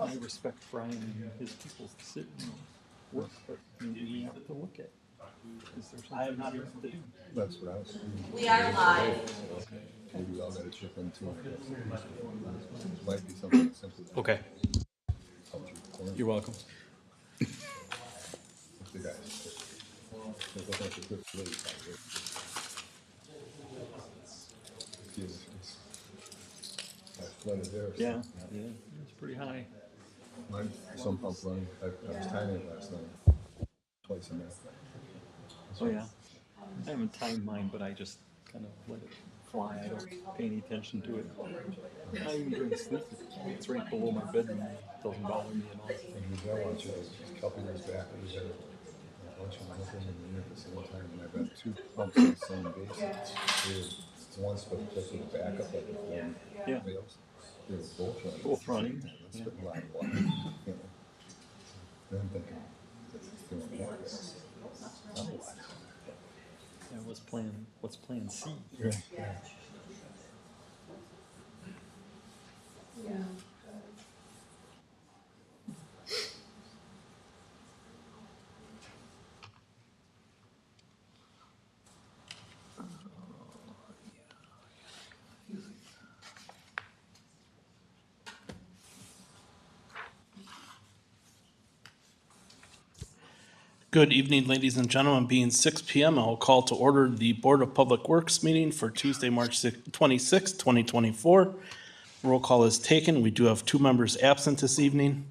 I respect Brian and his people's decision, work, but maybe we have to look at, is there something not to do? That's what I was thinking. We are live. Maybe we all got to chip in too. Might be something simple. Okay, Come through the you're welcome. corner. The guys. There's a bunch of good ladies out here. I flooded there. Yeah, it's pretty high. My sump pump running. I was timing it last night. Twice a minute. Oh, yeah. I haven't timed mine, but I just kind of let it fly. I don't pay any attention to it. I even during sleep, it's right below my bedroom. It doesn't bother me at all. And I watch it a couple years back. I was at a bunch of nothing in the year at the same time, and I've got two pumps on the same base. One's supposed to take a backup of the phone. Yeah. They were both running. Both running. That's a lot of water. You know. Then I'm thinking, it's doing more. Not a lot. Yeah, what's plan C? Right. Yeah. Good evening, ladies and gentlemen. Being 6 p.m., I will call to order the Board of Public Works meeting for Tuesday, March 26, 2024. Roll call is taken. We do have 2 members absent this evening.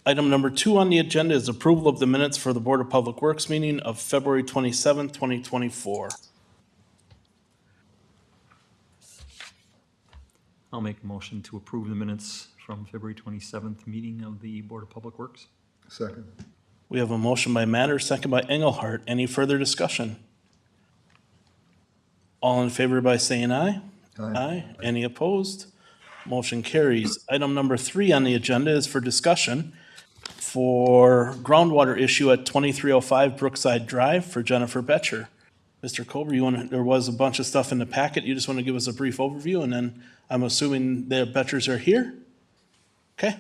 Item number 2 on the agenda is approval of the minutes for the Board of Public Works meeting of February 27, 2024. I'll make a motion to approve the minutes from February 27th meeting of the Board of Public Works. Second. We have a motion by Matter, second by Engelhardt. Any further discussion? All in favor by saying aye? Aye. Any opposed? Motion carries. Item number 3 on the agenda is for discussion for groundwater issue at 2305 Brookside Drive for Jennifer Betcher. Mr. Colbert, there was a bunch of stuff in the packet. You just want to give us a brief overview, and then I'm assuming the Betchers are here? Okay.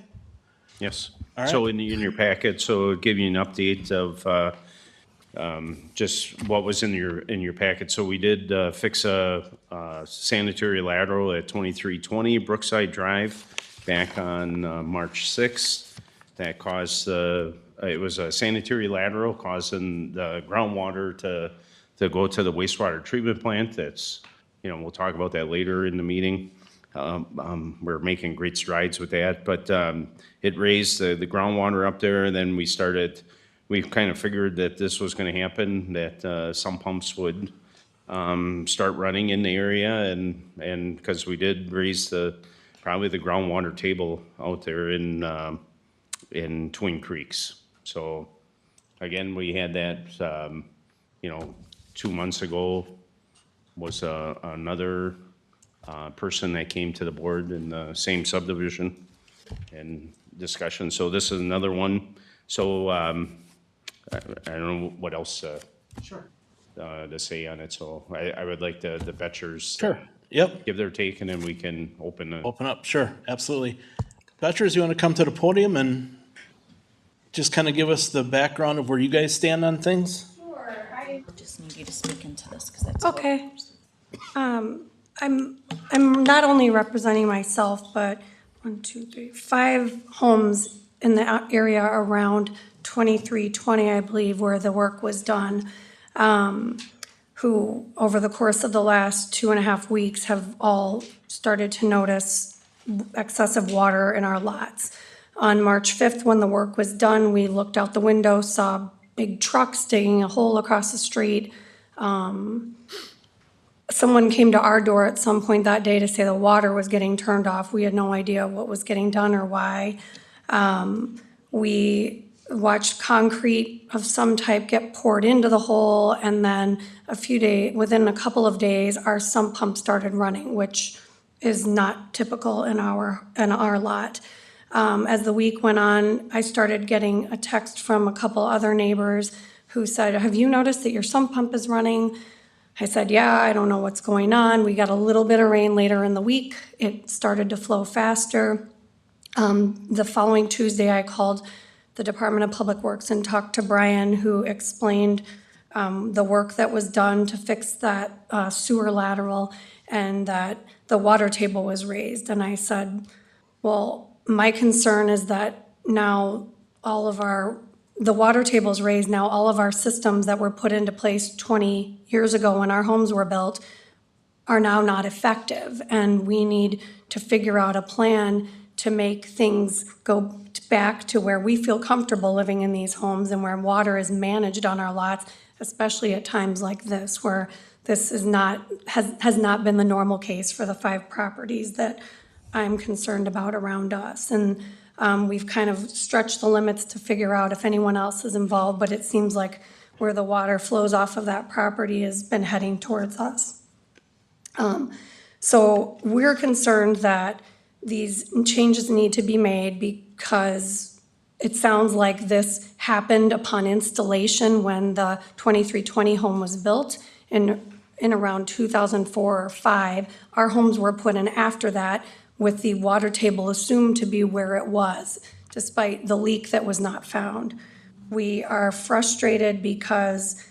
Yes. All So right. in your packet, so it'll give you an update of just what was in your packet. So we did fix a sanitary lateral at 2320 Brookside Drive back on March 6th. That caused it was a sanitary lateral causing the groundwater to go to the wastewater treatment plant. That's, we'll talk about that later in the meeting. We're making great strides with that, but it raised the groundwater up there, and then we kind of figured that this was going to happen, that some pumps would start running in the area, and because we did raise probably the groundwater table out there in Twin Creeks. So again, we had that 2 months ago was another person that came to the board in the same subdivision and discussion. So this is another one. So I don't know what else to say on it. So I would like the Betchers Sure. Yep. give their take, and then we can open Open up. Sure. Absolutely. Betchers, you want to come to the podium and just kind of give us the background of where you guys stand on things? Just need you to speak into this because that's Okay. I'm not only representing myself, but 5 homes in the area around 2320, I believe, where the work was done, who over the course of the last 2.5 weeks have all started to notice excessive water in our lots. On March 5th, when the work was done, we looked out the window, saw big trucks digging a hole across the street. Someone came to our door at some point that day to say the water was getting turned off. We had no idea what was getting done or why. We watched concrete of some type get poured into the hole, and then within a couple of days, our sump pump started running, which is not typical in our lot. As the week went on, I started getting a text from a couple other neighbors who said, "Have you noticed that your sump pump is running?" I said, "Yeah, I don't know what's going on." We got a little bit of rain later in the week. It started to flow faster. The following Tuesday, I called the Department of Public Works and talked to Brian, who explained the work that was done to fix that sewer lateral and that the water table was raised. And I said, well, my concern is that now the water table's raised, now all of our systems that were put into place 20 years ago when our homes were built are now not effective. And we need to figure out a plan to make things go back to where we feel comfortable living in these homes and where water is managed on our lots, especially at times like this, where this has not been the normal case for the 5 properties that I'm concerned about around us. And we've kind of stretched the limits to figure out if anyone else is involved, but it seems like where the water flows off of that property has been heading towards us. So we're concerned that these changes need to be made because it sounds like this happened upon installation when the 2320 home was built in around 2004 or 5. Our homes were put in after that with the water table assumed to be where it was, despite the leak that was not found. We are frustrated because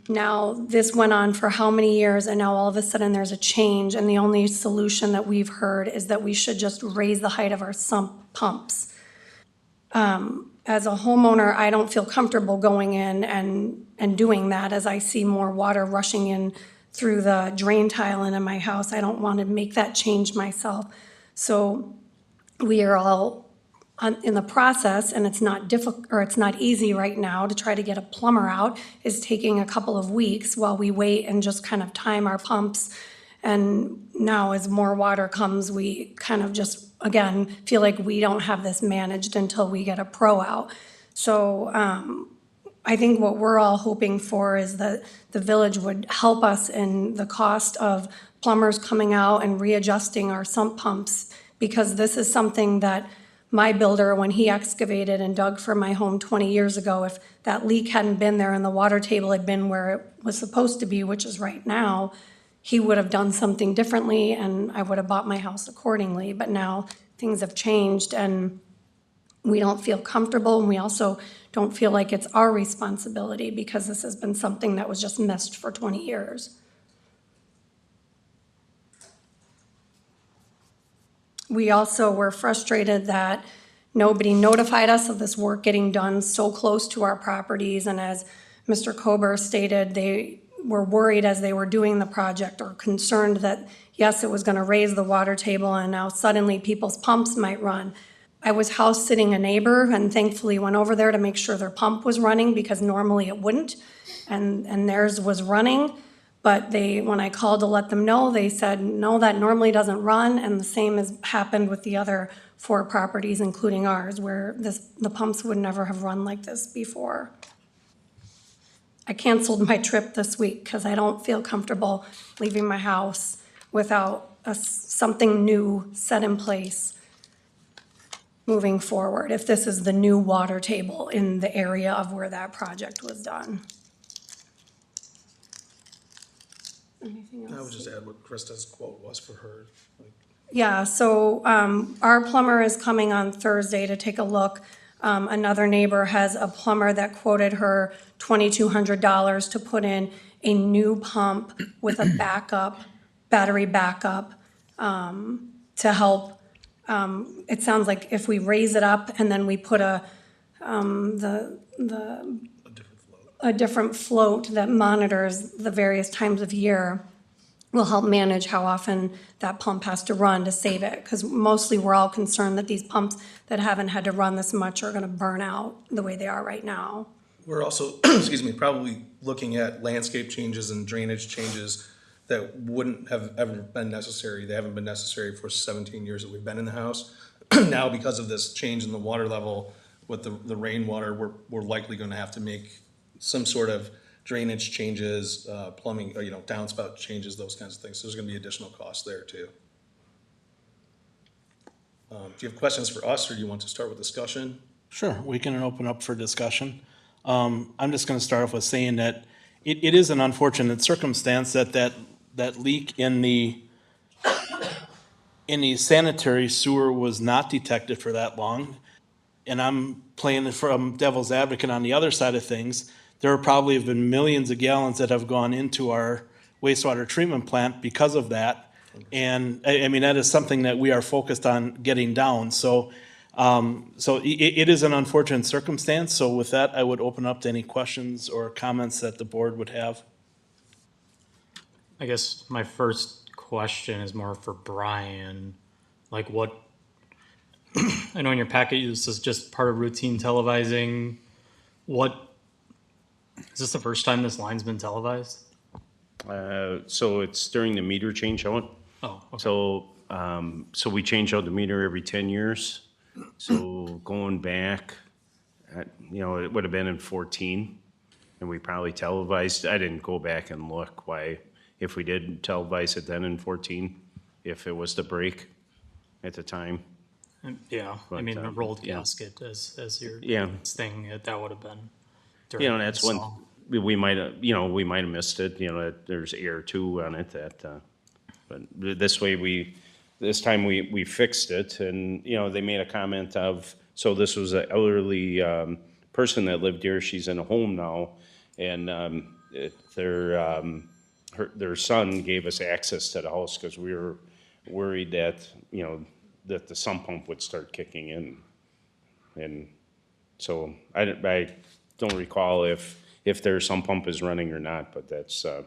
now this went on for how many years, and now all of a sudden there's a change, and the only solution that we've heard is that we should just raise the height of our sump pumps. As a homeowner, I don't feel comfortable going in and doing that as I see more water rushing in through the drain tile into my house. I don't want to make that change myself. So we are all in the process, and it's not difficult, or it's not easy right now to try to get a plumber out. Is taking a couple of weeks while we wait and just kind of time our pumps. And now as more water comes, we kind of just, again, feel like we don't have this managed until we get a pro out. So I think what we're all hoping for is that the village would help us in the cost of plumbers coming out and readjusting our sump pumps, because this is something that my builder, when he excavated and dug for my home 20 years ago, if that leak hadn't been there and the water table had been where it was supposed to be, which is right now, he would have done something differently and I would have bought my house accordingly. But now things have changed and we don't feel comfortable, and we also don't feel like it's our responsibility because this has been something that was just missed for 20 years. We also were frustrated that nobody notified us of this work getting done so close to our properties. And as Mr. Kober stated, they were worried as they were doing the project, or concerned that, yes, it was going to raise the water table and now suddenly people's pumps might run. I was house sitting a neighbor and thankfully went over there to make sure their pump was running, because normally it wouldn't, and theirs was running. But when I called to let them know, they said, no, that normally doesn't run. And the same has happened with the other 4 properties, including ours, where the pumps would never have run like this before. I canceled my trip this week because I don't feel comfortable leaving my house without something new set in place moving forward, if this is the new water table in the area of where that project was done. Anything else? I would just add what Krista's quote was for her. Yeah, so our plumber is coming on Thursday to take a look. Another neighbor has a plumber that quoted her $2,200 to put in a new pump with a battery backup, to help. It sounds like if we raise it up and then we put a different float that monitors the various times of year, will help manage how often that pump has to run to save it. Because mostly we're all concerned that these pumps that haven't had to run this much are gonna burn out the way they are right now. We're also, excuse me, probably looking at landscape changes and drainage changes that wouldn't have ever been necessary. They haven't been necessary for 17 years that we've been in the house. Now, because of this change in the water level with the rainwater, we're likely gonna have to make some sort of drainage changes, plumbing, downspout changes, those kinds of things. So there's gonna be additional costs there too. Do you have questions for us, or do you want to start with discussion? Sure, we can open up for discussion. I'm just gonna start off with saying that it is an unfortunate circumstance that leak in the any sanitary sewer was not detected for that long. And I'm playing from devil's advocate on the other side of things. There probably have been millions of gallons that have gone into our wastewater treatment plant because of that. And I mean, that is something that we are focused on getting down. So, it is an unfortunate circumstance. So with that, I would open up to any questions or comments that the board would have. I guess my first question is more for Brian. Like what, I know in your packet this is just part of routine televising. Is this the first time this line's been televised? So it's during the meter change out. Oh, okay. So we change out the meter every 10 years. So going back, it would have been in 14, and we probably televised. I didn't go back and look if we did televise it then in 14, if it was the break at the time. Yeah, I But, mean, a rolled yeah. gasket as your Yeah. thing, that would have been. during That's the when song. we might have missed it, that there's air too on it but this time we fixed it and, they made a comment of, so this was an elderly, person that lived here, she's in a home now. And, their son gave us access to the house because we were worried that, that the sump pump would start kicking in. And so I don't recall if their sump pump is running or not, but that's, so,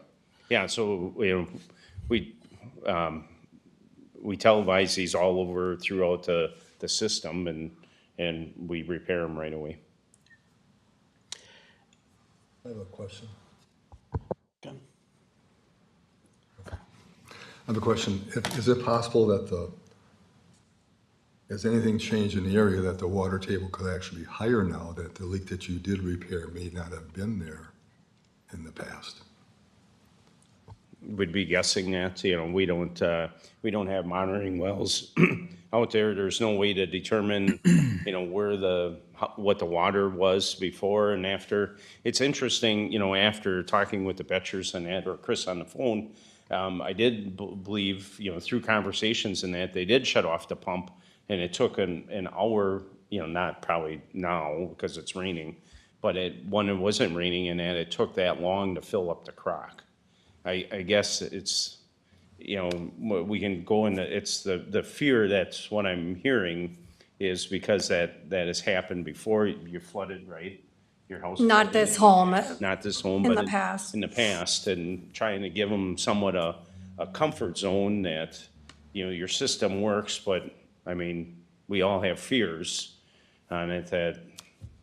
we televise these all over throughout the system and we repair them right away. I have a question. Okay. I have a question. Is it possible that has anything changed in the area that the water table could actually be higher now, that the leak that you did repair may not have been there in the past? Would be guessing that, we don't have monitoring wells out there. There's no way to determine, what the water was before and after. It's interesting, after talking with the Betchers and that, or Chris on the phone, I did believe, through conversations and that, they did shut off the pump and it took an hour, not probably now because it's raining, but when it wasn't raining and that, it took that long to fill up the crock. I guess it's, we can go into, it's the fear that's what I'm hearing is because that has happened before you flooded, right? Your house. Not flooded. this home. Not this home, In but the past. in the past, and trying to give them somewhat a comfort zone that, your system works, but, I mean, we all have fears on it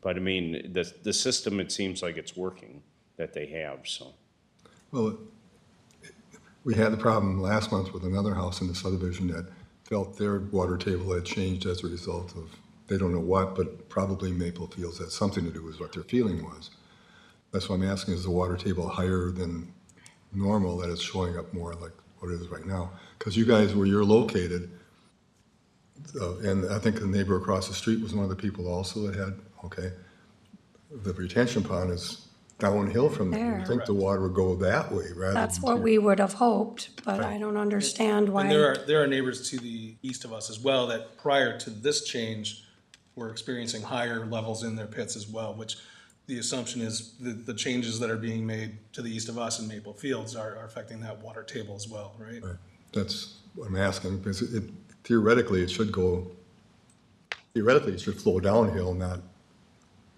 but I mean, the system, it seems like it's working, that they have, so. Well, we had the problem last month with another house in the subdivision that felt their water table had changed as a result of, they don't know what, but probably Maple Fields had something to do with what their feeling was. That's why I'm asking, is the water table higher than normal, that it's showing up more like what it is right now? Because you guys, where you're located, and I think the neighbor across the street was one of the people also that had, the retention pond is downhill from there. There. You'd think the water would go that way rather than. That's what we would have hoped, but I don't understand And why. there are neighbors to the east of us as well that prior to this change were experiencing higher levels in their pits as well, which the assumption is the changes that are being made to the east of us in Maple Fields are affecting that water table as well, right? Right. That's what I'm asking, because theoretically, it should flow downhill, not,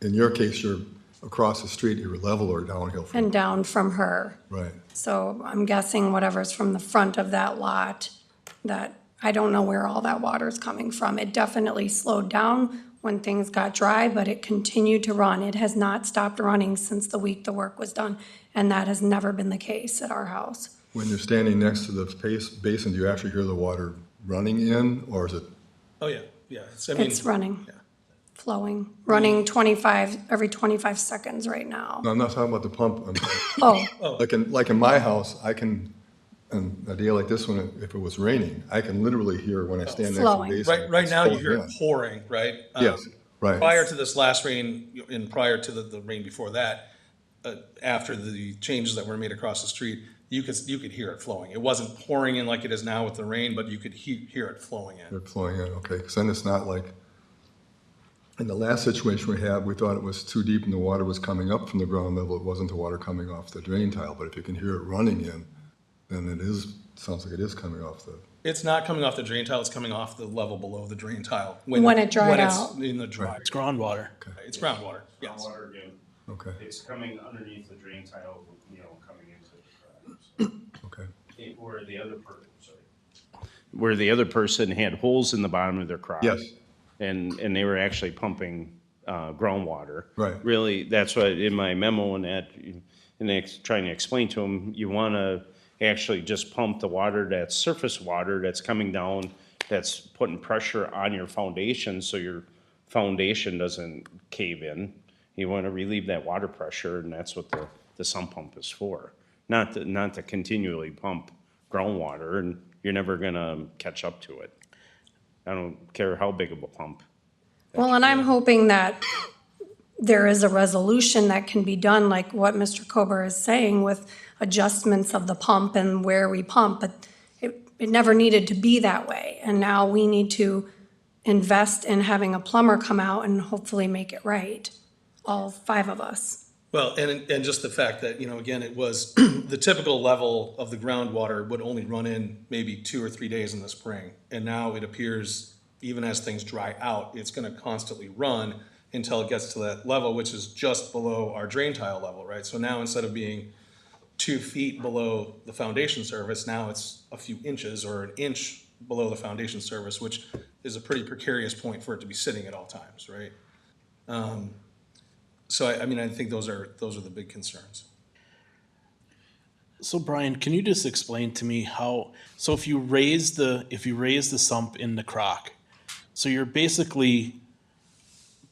in your case, you're across the street, you're level or downhill from. And down from her. Right. So I'm guessing whatever's from the front of that lot, that, I don't know where all that water's coming from. It definitely slowed down when things got dry, but it continued to run. It has not stopped running since the week the work was done, and that has never been the case at our house. When you're standing next to the basin, do you actually hear the water running in, or is it? Oh, yeah. It's running, yeah. flowing, running every 25 seconds right now. No, I'm not talking about the pump. Oh, Like in my house, I can, and a day like this one, if it was raining, I can literally hear when I stand next to the Flowing. basin. Right it's now, you flowing hear in. it pouring, right? Yes, right. Prior to this last rain, and prior to the rain before that, after the changes that were made across the street, you could hear it flowing. It wasn't pouring in like it is now with the rain, but you could hear it flowing in. They're flowing in, okay, because then it's not like, in the last situation we had, we thought it was too deep and the water was coming up from the ground level. It wasn't the water coming off the drain tile, but if you can hear it running in, then it is, sounds like it is coming off the, It's not coming off the drain tile, it's coming off the level below the drain tile. When it dried it's out. in the dry. It's groundwater. It's groundwater, yes. Water again. okay, It's coming underneath the drain tile, coming into the okay. Where the other person, where the other person had holes in the bottom of their crop. Yes. And they were actually pumping groundwater. Right. Really, that's what, in my memo trying to explain to them, you want to actually just pump the water, that's surface water that's coming down, that's putting pressure on your foundation so your foundation doesn't cave in. You want to relieve that water pressure, and that's what the sump pump is for. Not to continually pump groundwater, and you're never gonna catch up to it. I don't care how big of a pump. Well, and I'm hoping that there is a resolution that can be done, like what Mr. Kober is saying, with adjustments of the pump and where we pump, but it never needed to be that way. And now we need to invest in having a plumber come out and hopefully make it right, all 5 of us. Well, and just the fact that, again, it was, the typical level of the groundwater would only run in maybe 2 or 3 days in the spring. And now it appears, even as things dry out, it's gonna constantly run until it gets to that level, which is just below our drain tile level, right? So now instead of being 2 feet below the foundation surface, now it's a few inches or an inch below the foundation surface, which is a pretty precarious point for it to be sitting at all times, right? So I think those are the big concerns. So Brian, can you just explain to me how, so if you raise the sump in the crock, so you're basically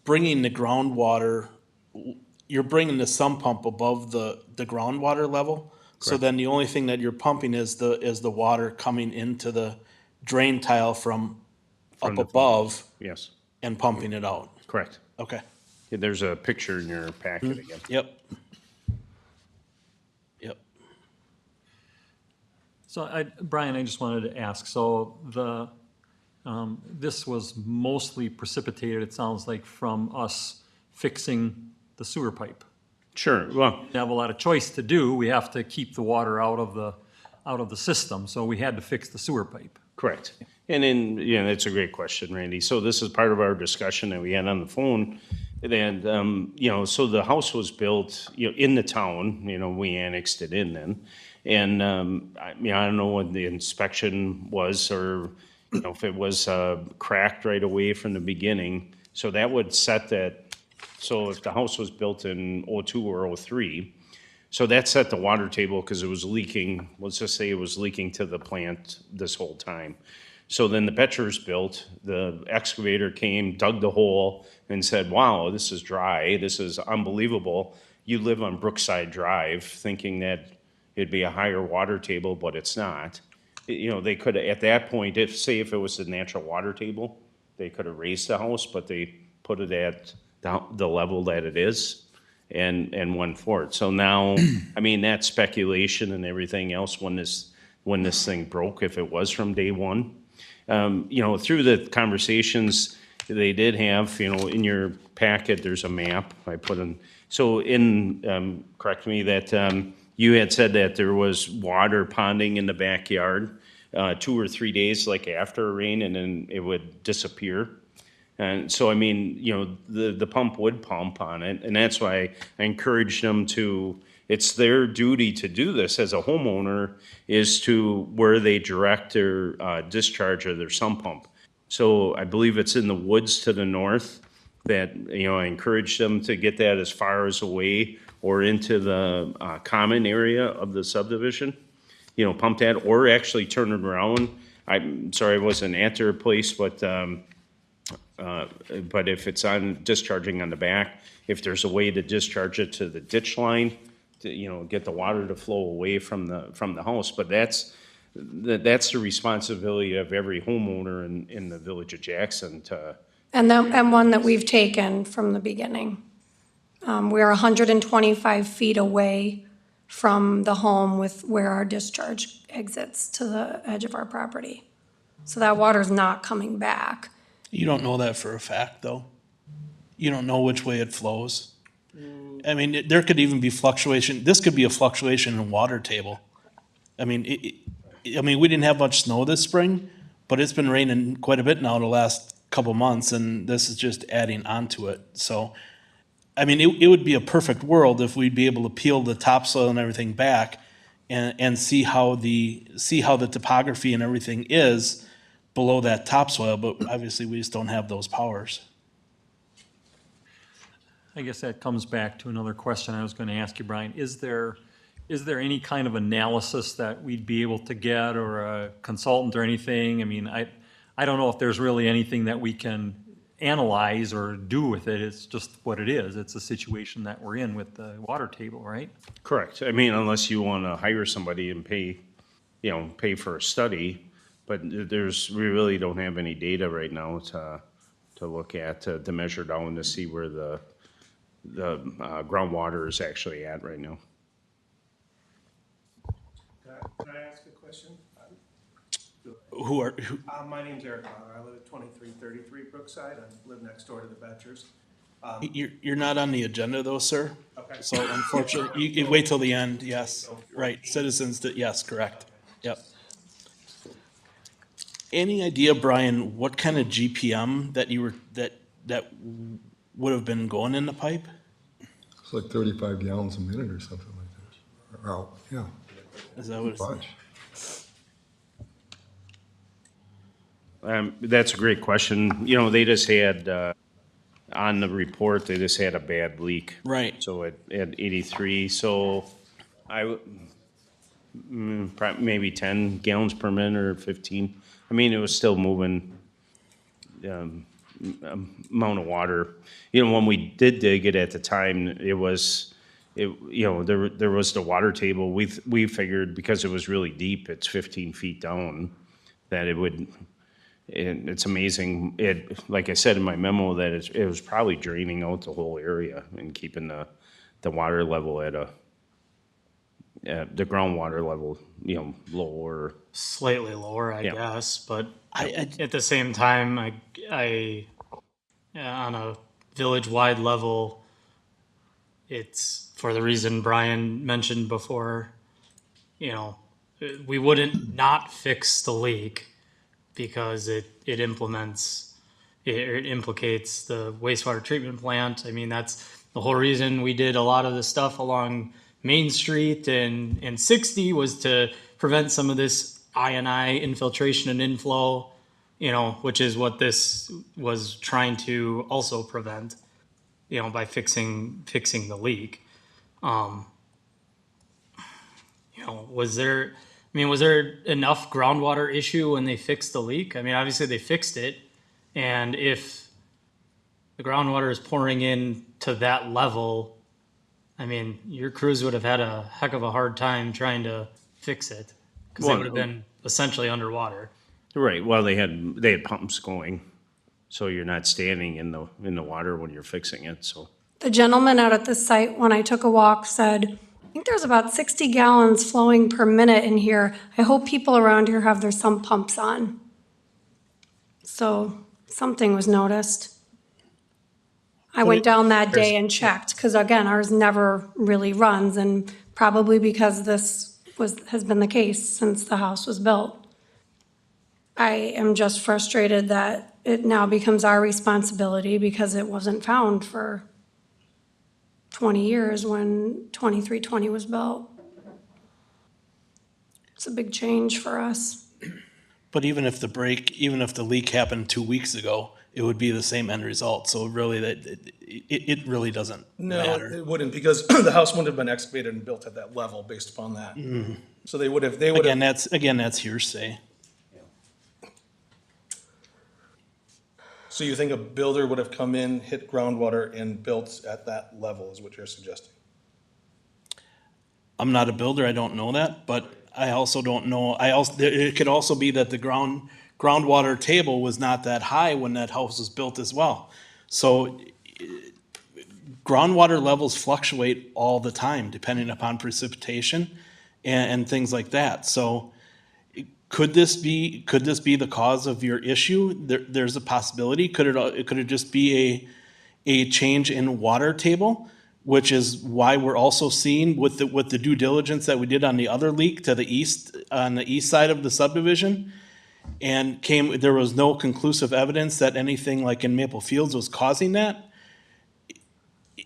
bringing the groundwater, you're bringing the sump pump above the groundwater level? So then the only thing that you're pumping is the water coming into the drain tile from up the above Yes, and pumping it out? correct. Okay, There's a picture in your packet again. yep. Yep. So Brian, I just wanted to ask, so this was mostly precipitated, it sounds like, from us fixing the sewer pipe. Sure, well, We have a lot of choice to do, we have to keep the water out of the system, so we had to fix the sewer pipe. correct. And then, that's a great question, Randy. So this is part of our discussion that we had on the phone. And, so the house was built, in the town, we annexed it in then. And, I don't know what the inspection was or, if it was cracked right away from the beginning. So that would set that, so if the house was built in '02 or '03, so that set the water table because it was leaking, let's just say it was leaking to the plant this whole time. So then the Petchers built, the excavator came, dug the hole and said, wow, this is dry, this is unbelievable. You live on Brookside Drive thinking that it'd be a higher water table, but it's not. They could, at that point, if it was the natural water table, they could have raised the house, but they put it at the level that it is and went for it. So now, that's speculation and everything else when this thing broke, if it was from day one. Through the conversations they did have, in your packet, there's a map I put in. So correct me, that you had said that there was water ponding in the backyard 2 or 3 days, like after a rain, and then it would disappear. And so, the pump would pump on it, and that's why I encouraged them to, it's their duty to do this as a homeowner, is to where they direct their discharge of their sump pump. So I believe it's in the woods to the north that, I encourage them to get that as far as away or into the common area of the subdivision, pump that, or actually turn it around. I'm sorry I wasn't at their place, but if it's on discharging on the back, if there's a way to discharge it to the ditch line, to, get the water to flow away from the house. But that's the responsibility of every homeowner in the village of Jackson to. And one that we've taken from the beginning. We're 125 feet away from the home with where our discharge exits to the edge of our property. So that water's not coming back. You don't know that for a fact, though. You don't know which way it flows. I mean, there could even be fluctuation, this could be a fluctuation in water table. I mean, we didn't have much snow this spring, but it's been raining quite a bit now the last couple months, and this is just adding on to it. So, I mean, it would be a perfect world if we'd be able to peel the topsoil and everything back and see how the topography and everything is below that topsoil, but obviously we just don't have those powers. I guess that comes back to another question I was going to ask you, Brian. Is there any kind of analysis that we'd be able to get, or a consultant or anything? I mean, I don't know if there's really anything that we can analyze or do with it. It's just what it is. It's a situation that we're in with the water table, right? Correct. I mean, unless you want to hire somebody and pay for a study, but we really don't have any data right now to look at, to measure down to see where the groundwater is actually at right now. Can I ask a question? My name's Eric Connor. I live at 2333 Brookside. I live next door to the Betchers. You're not on the agenda though, sir. Okay. So unfortunately, you wait till the end, yes, right, citizens, yes, correct, yep. Any idea, Brian, what kind of GPM that would have been going in the pipe? It's like 35 gallons a minute or something like that. Or, yeah, Is that what it's? bunch. That's a great question. They just had, on the report, they just had a bad leak. Right. So at 83, so maybe 10 gallons per minute or 15. I mean, it was still moving amount of water. When we did dig it at the time, there was the water table. We figured because it was really deep, it's 15 feet down, that it would. It's amazing. Like I said in my memo, that it was probably draining out the whole area and keeping the water level at the groundwater level, lower. Slightly lower, I Yeah. guess, but I- at the same time, I on a village-wide level, it's for the reason Brian mentioned before, we wouldn't not fix the leak because it implicates the wastewater treatment plant. I mean, that's the whole reason we did a lot of the stuff along Main Street and 60 was to prevent some of this I&I infiltration and inflow, which is what this was trying to also prevent, by fixing the leak. Was there enough groundwater issue when they fixed the leak? I mean, obviously they fixed it, and if the groundwater is pouring in to that level, I mean, your crews would have had a heck of a hard time trying to fix it because they would have been essentially underwater. Right. Well, they had pumps going, so you're not standing in the water when you're fixing it. So The gentleman out at the site, when I took a walk, said, I think there's about 60 gallons flowing per minute in here. I hope people around here have their sump pumps on. So something was noticed. I went down that day and checked, because again, ours never really runs, and probably because this has been the case since the house was built. I am just frustrated that it now becomes our responsibility because it wasn't found for 20 years when 2320 was built. It's a big change for us. But even if the leak happened 2 weeks ago, it would be the same end result. So really, it really doesn't matter. No, it wouldn't, because the house wouldn't have been excavated and built at that level based upon that. So they would have. Again, that's hearsay. So you think a builder would have come in, hit groundwater, and built at that level, is what you're suggesting? I'm not a builder, I don't know that, but I also don't know, it could also be that the groundwater table was not that high when that house was built as well. So groundwater levels fluctuate all the time depending upon precipitation and things like that. So could this be the cause of your issue? There's a possibility. Could it just be a change in water table, which is why we're also seeing with the due diligence that we did on the other leak to the east, on the east side of the subdivision, and there was no conclusive evidence that anything like in Maple Fields was causing that.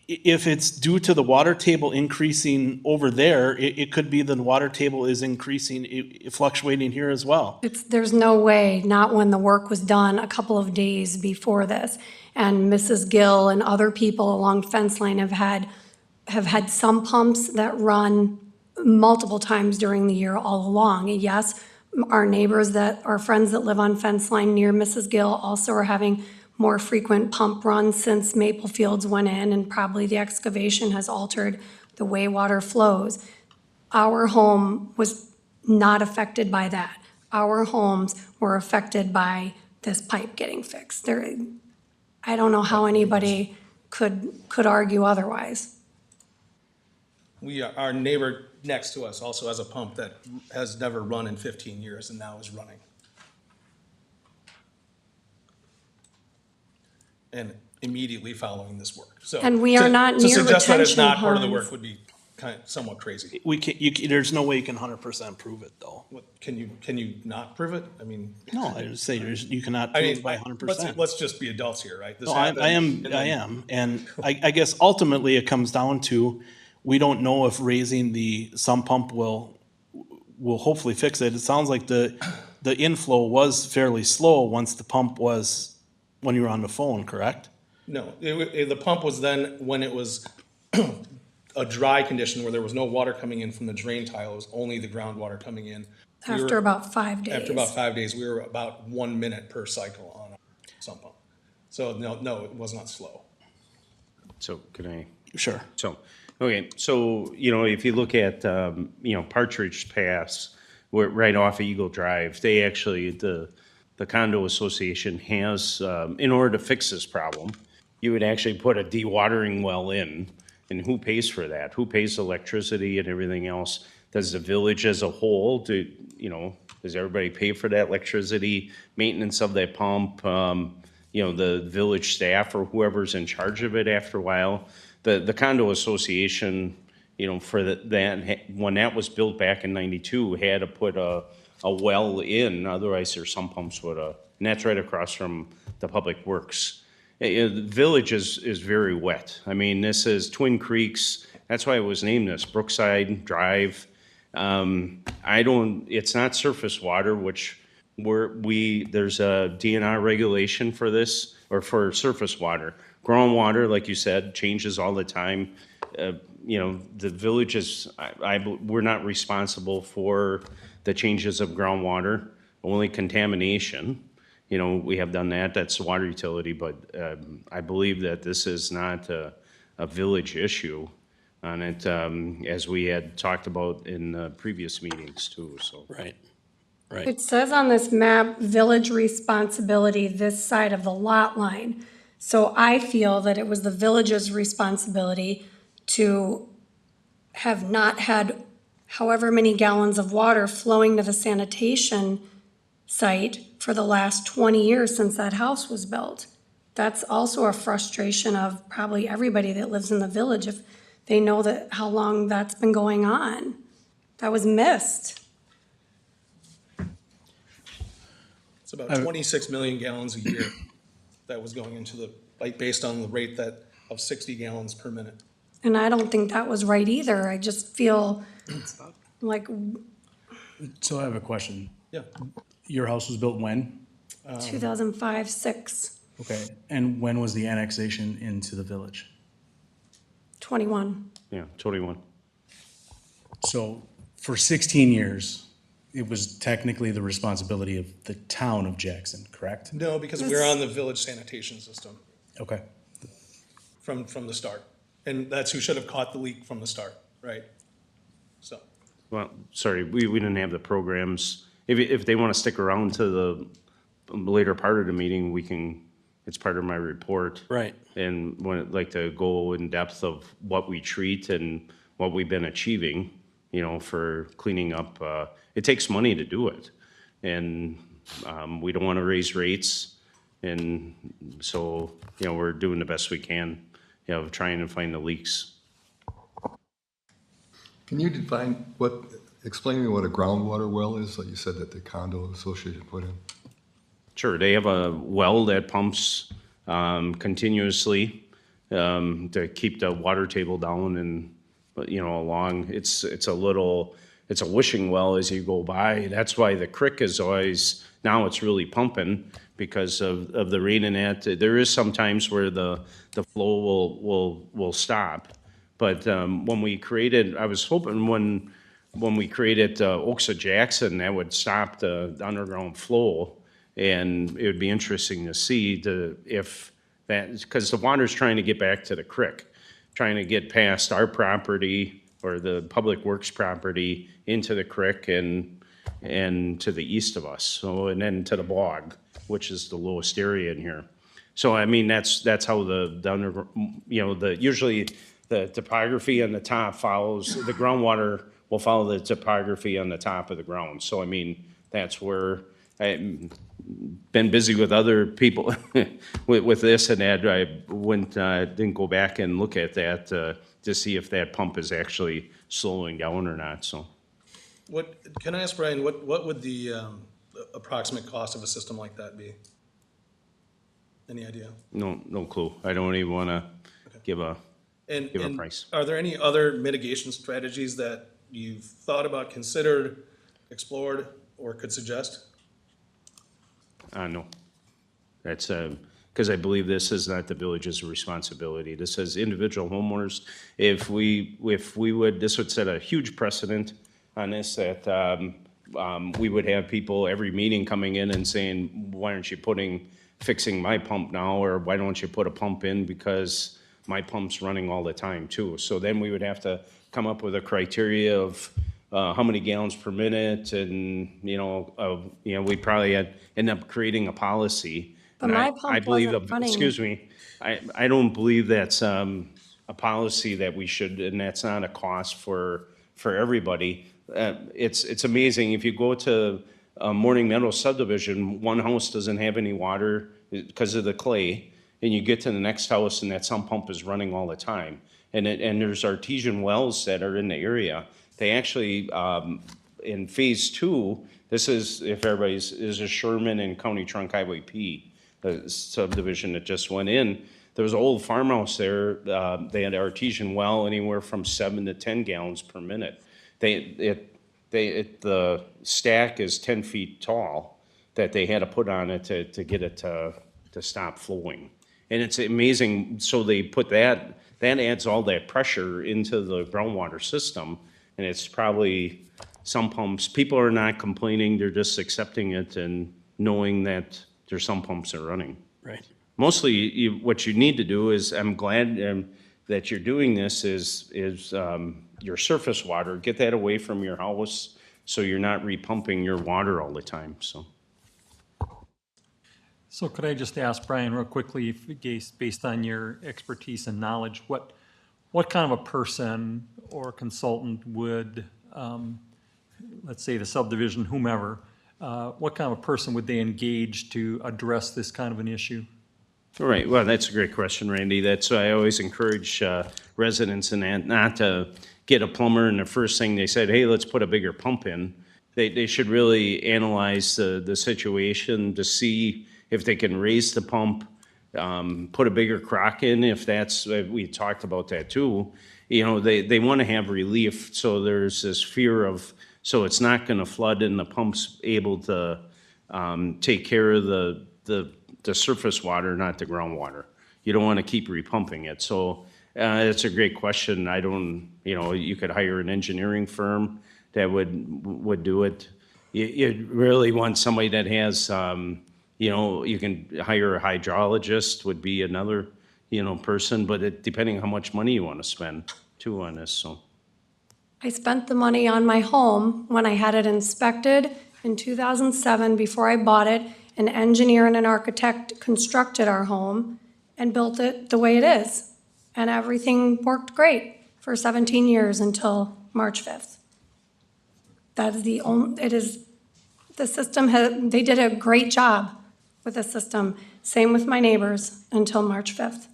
If it's due to the water table increasing over there, it could be the water table is increasing, fluctuating here as well. There's no way, not when the work was done a couple of days before this. And Mrs. Gill and other people along fence line have had some pumps that run multiple times during the year all along. And yes, our neighbors our friends that live on fence line near Mrs. Gill also are having more frequent pump runs since Maple Fields went in, and probably the excavation has altered the way water flows. Our home was not affected by that. Our homes were affected by this pipe getting fixed. I don't know how anybody could argue otherwise. Our neighbor next to us also has a pump that has never run in 15 years and now is running. And immediately following this work. So And we are not to near suggest that it's retention not part of the ponds. work would be somewhat crazy. There's no way you can 100% prove it though. Can you not prove it? I mean, No, I just say you cannot I prove mean, it by 100%. let's just be adults here, right? This No, happened, I and am, then- and I guess ultimately it comes down to, we don't know if raising the sump pump will hopefully fix it. It sounds like the inflow was fairly slow once the pump was, when you were on the phone, correct? No, the pump was then when it was a dry condition where there was no water coming in from the drain tile. It was only the groundwater coming in. After about 5 days. After about 5 days, we were about 1 minute per cycle on a sump pump. So no, it was not slow. So can I? Sure. So, okay, so, if you look at, Partridge Pass, we're right off of Eagle Drive, they actually, the condo association has, in order to fix this problem, you would actually put a dewatering well in, and who pays for that? Who pays electricity and everything else? Does the village as a whole, does everybody pay for that electricity, maintenance of that pump? The village staff or whoever's in charge of it after a while? The condo association, for that, when that was built back in 92, had to put a well in, otherwise their sump pumps would and that's right across from the Public Works. The village is very wet. I mean, this is Twin Creeks, that's why it was named this, Brookside Drive. It's not surface water, which there's a DNR regulation for this, or for surface water. Groundwater, like you said, changes all the time. The village we're not responsible for the changes of groundwater, only contamination. We have done that, that's the water utility, but I believe that this is not a village issue on it, as we had talked about in previous meetings too, so. Right. It says on this map, village responsibility this side of the lot line. So I feel that it was the village's responsibility to have not had however many gallons of water flowing to the sanitation site for the last 20 years since that house was built. That's also a frustration of probably everybody that lives in the village, if they know that how long that's been going on. That was missed. It's about 26 million gallons a year that was going into based on the rate of 60 gallons per minute. And I don't think that was right either. I just feel like So I have a question. Yeah. Your house was built when? 2005, 6, Okay, and when was the annexation into the village? 21. Yeah, 21. So for 16 years, it was technically the responsibility of the town of Jackson, correct? No, because we're on the village sanitation system Okay. from the start. And that's who should have caught the leak from the start, right? So, Well, sorry, we didn't have the programs. If they want to stick around to the later part of the meeting, we can it's part of my report. Right. And when I'd like to go in depth of what we treat and what we've been achieving, you know, for cleaning up. It takes money to do it. And we don't want to raise rates. And so, you know, we're doing the best we can, you know, trying to find the leaks. Can you explain to me what a groundwater well is, like you said that the condo association put in? Sure, they have a well that pumps continuously to keep the water table down and, you know, along. It's a wishing well as you go by. That's why the creek is always, now it's really pumping because of the rain and that. There is some times where the flow will stop. But when we created, I was hoping when we created Oaks of Jackson, that would stop the underground flow. And it would be interesting to see if that, because the water's trying to get back to the creek, trying to get past our property or the Public Works property into the creek and to the east of us. So, and then to the bog, which is the lowest area in here. So, I mean, that's how the underground, you know, usually the topography on the top follows, the groundwater will follow the topography on the top of the ground. So, I mean, that's where I've been busy with other people with this and that. I didn't go back and look at that to see if that pump is actually slowing down or not, so. Can I ask Brian, what would the approximate cost of a system like that be? Any idea? No clue. I don't even want to give a And price. are there any other mitigation strategies that you've thought about, considered, explored, or could suggest? No. That's, because I believe this is not the village's responsibility. This is individual homeowners. If we would, this would set a huge precedent on this, that we would have people every meeting coming in and saying, why aren't you fixing my pump now? Or why don't you put a pump in, because my pump's running all the time too. So then we would have to come up with a criteria of how many gallons per minute, and we probably end up creating a policy. But And my I pump believe, wasn't running. excuse me, I don't believe that's a policy that we should, and that's not a cost for everybody. It's amazing, if you go to Morning Meadow subdivision, one house doesn't have any water because of the clay, and you get to the next house and that sump pump is running all the time. And there's artesian wells that are in the area. They actually, in phase 2, this is, if everybody's, is a Sherman and County Trunk Highway P, the subdivision that just went in. There was an old farmhouse there. They had an artesian well anywhere from 7 to 10 gallons per minute. The stack is 10 feet tall that they had to put on it to get it to stop flowing. And it's amazing. So they put that adds all that pressure into the groundwater system. And it's probably some pumps, people are not complaining, they're just accepting it and knowing that there's some pumps that are running. Right. Mostly, what you need to do is, I'm glad that you're doing this, is your surface water, get that away from your house so you're not repumping your water all the time, so. So could I just ask Brian real quickly, based on your expertise and knowledge, what kind of a person or consultant would, let's say the subdivision, whomever, what kind of a person would they engage to address this kind of an issue? All right, well, that's a great question, Randy. That's why I always encourage residents in that not to get a plumber and the first thing they said, hey, let's put a bigger pump in. They should really analyze the situation to see if they can raise the pump, put a bigger crock in, if that's, we talked about that too. You know, they want to have relief, so there's this fear of, so it's not going to flood and the pump's able to take care of the surface water, not the groundwater. You don't want to keep repumping it. So it's a great question. I don't, you could hire an engineering firm that would do it. You really want somebody that has, you can hire a hydrologist would be another, person, but depending how much money you want to spend too on this, so. I spent the money on my home when I had it inspected in 2007 before I bought it, An engineer and an architect constructed our home and built it the way it is. And everything worked great for 17 years until March 5th. That is the system they did a great job with the system. Same with my neighbors until March 5th.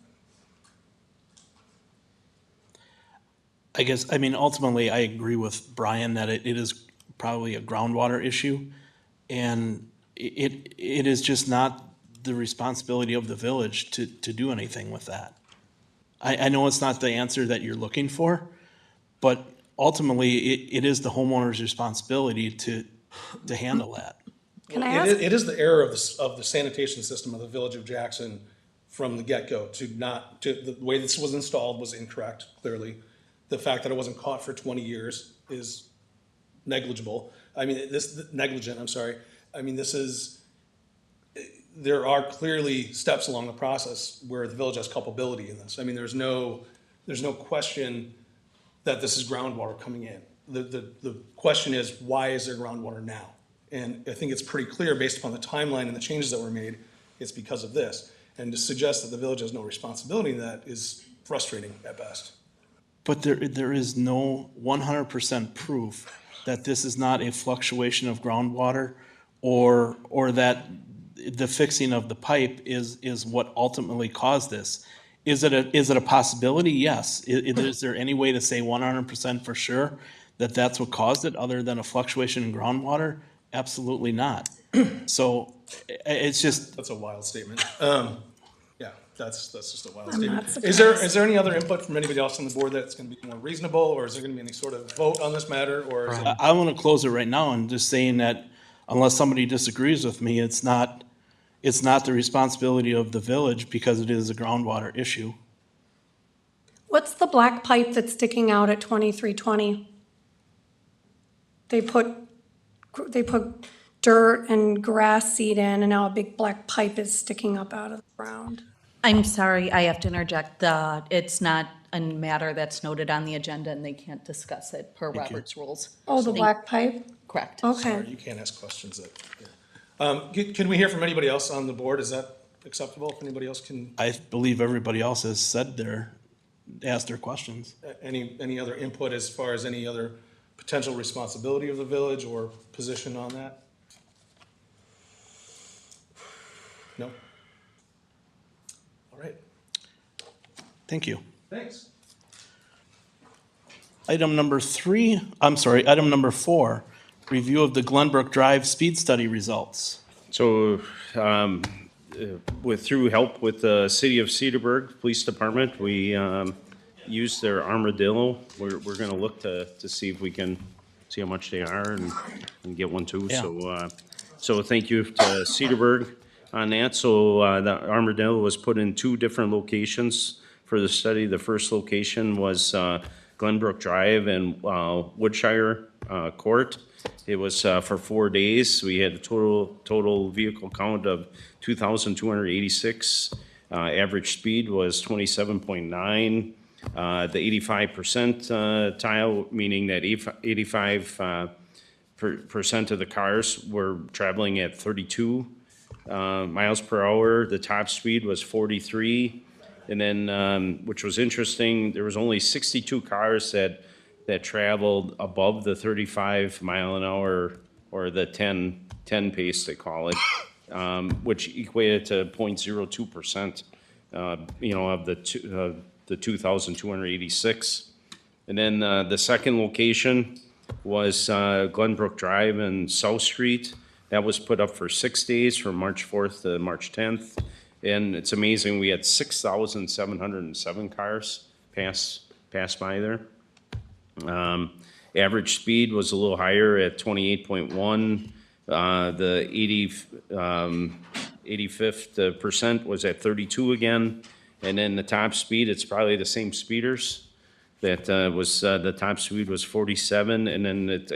I guess, I mean, ultimately, I agree with Brian that it is probably a groundwater issue. And it is just not the responsibility of the village to do anything with that. I know it's not the answer that you're looking for, but ultimately, it is the homeowner's responsibility to handle that. Can I ask? It is the error of the sanitation system of the Village of Jackson from the get-go the way this was installed was incorrect, clearly. The fact that it wasn't caught for 20 years is negligible. I mean, negligent, I'm sorry. I mean, there are clearly steps along the process where the village has culpability in this. I mean, there's no question that this is groundwater coming in. The question is, why is there groundwater now? And I think it's pretty clear based upon the timeline and the changes that were made, it's because of this. And to suggest that the village has no responsibility in that is frustrating at best. But there is no 100% proof that this is not a fluctuation of groundwater or that the fixing of the pipe is what ultimately caused this. Is it a possibility? Yes. Is there any way to say 100% for sure that that's what caused it other than a fluctuation in groundwater? Absolutely not. So it's just. That's a wild statement. Yeah, that's just a wild I'm statement. not Is there any other input from anybody else on the board that's going to be more reasonable, or is there going to be any sort of vote on this matter, or is it? I want to close it right now and just saying that unless somebody disagrees with me, it's not the responsibility of the village because it is a groundwater issue. What's the black pipe that's sticking out at 2320? They put dirt and grass seed in, and now a big black pipe is sticking up out of the ground. I'm sorry, I have to interject. It's not a matter that's noted on the agenda and they can't discuss it per Robert's rules. Oh, the black pipe? Correct. Okay. You can't ask questions that, yeah. Can we hear from anybody else on the board? Is that acceptable? If anybody else can, I believe everybody else has asked their questions. any other input as far as any other potential responsibility of the village or position on that? No? All right. Thank you. Thanks. Item number 4, review of the Glenbrook Drive speed study results. So, through help with the City of Cedarburg Police Department, we used their Armadillo. We're gonna look to see if we can see how much they are and get one too. Yeah. So thank you to Cedarburg on that. So the Armadillo was put in 2 different locations for the study. The first location was Glenbrook Drive and Woodshire Court. It was for 4 days. We had a total vehicle count of 2,286. Average speed was 27.9. The 85% tile, meaning that 85% of the cars were traveling at 32 miles per hour. The top speed was 43. And then, which was interesting, there was only 62 cars that traveled above the 35 mile an hour or the 10 pace, they call it, which equated to 0.02%, of the 2,286. And then the second location was Glenbrook Drive and South Street. That was put up for 6 days from March 4th to March 10th. And it's amazing, we had 6,707 cars pass by there. Average speed was a little higher at 28.1. The 85th percent was at 32 again. And then the top speed, it's probably the same speeders. That the top speed was 47. And then it's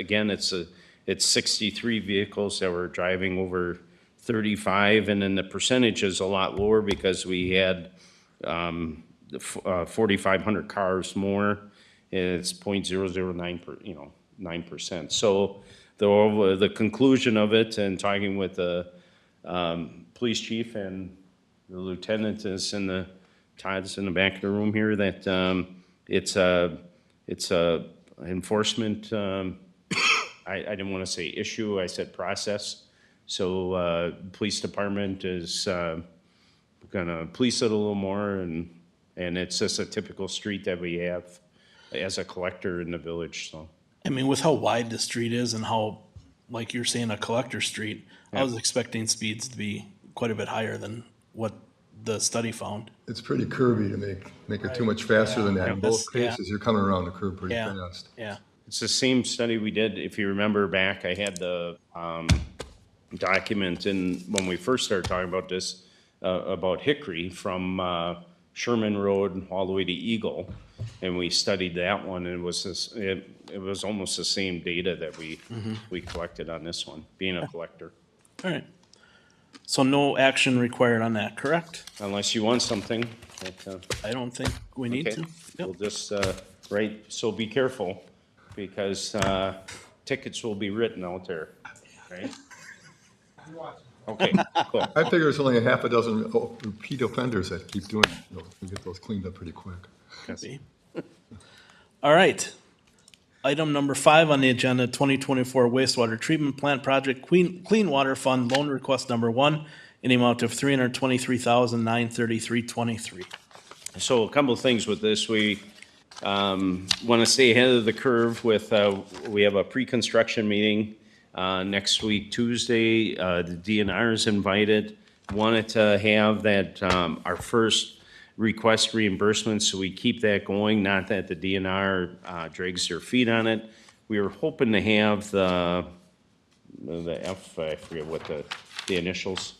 63 vehicles that were driving over 35, and then the percentage is a lot lower because we had 4,500 cars more. It's 0.009%. So the conclusion of it, and talking with the police chief and the lieutenant is Todd's in the back of the room here, that it's a enforcement, I didn't want to say issue, I said process. So police department is gonna police it a little more, and it's just a typical street that we have as a collector in the village, so. I mean, with how wide the street is and how, like you're saying, a collector street, I was expecting speeds to be quite a bit higher than what the study found. It's pretty curvy to make it too much faster than that. In both Yeah. cases, you're coming around the curve pretty Yeah. fast. Yeah. It's the same study we did, if you remember back, I had the document in, when we first started talking about this, about Hickory from Sherman Road all the way to Eagle. And we studied that one, and it was it was almost the same data that we collected on this one, being a collector. All right. So no action required on that, correct? Unless you want something, but, I don't think we need okay. to. We'll Yep. just, right, so be careful, because tickets will be written out there, right? Okay, cool. I figure it's only a half a dozen repeat offenders that keep doing it. We get those cleaned up pretty quick. See. All right. Item number 5 on the agenda, 2024 wastewater treatment plant project, Clean Water Fund loan request number 1 in the amount of $323,933.23. So a couple of things with this, we want to stay ahead of the curve with, we have a pre-construction meeting next week, Tuesday. The DNR is invited. Wanted to have that, our first request reimbursement, so we keep that going, not that the DNR drags their feet on it. We were hoping to have the F, I forget what the initials.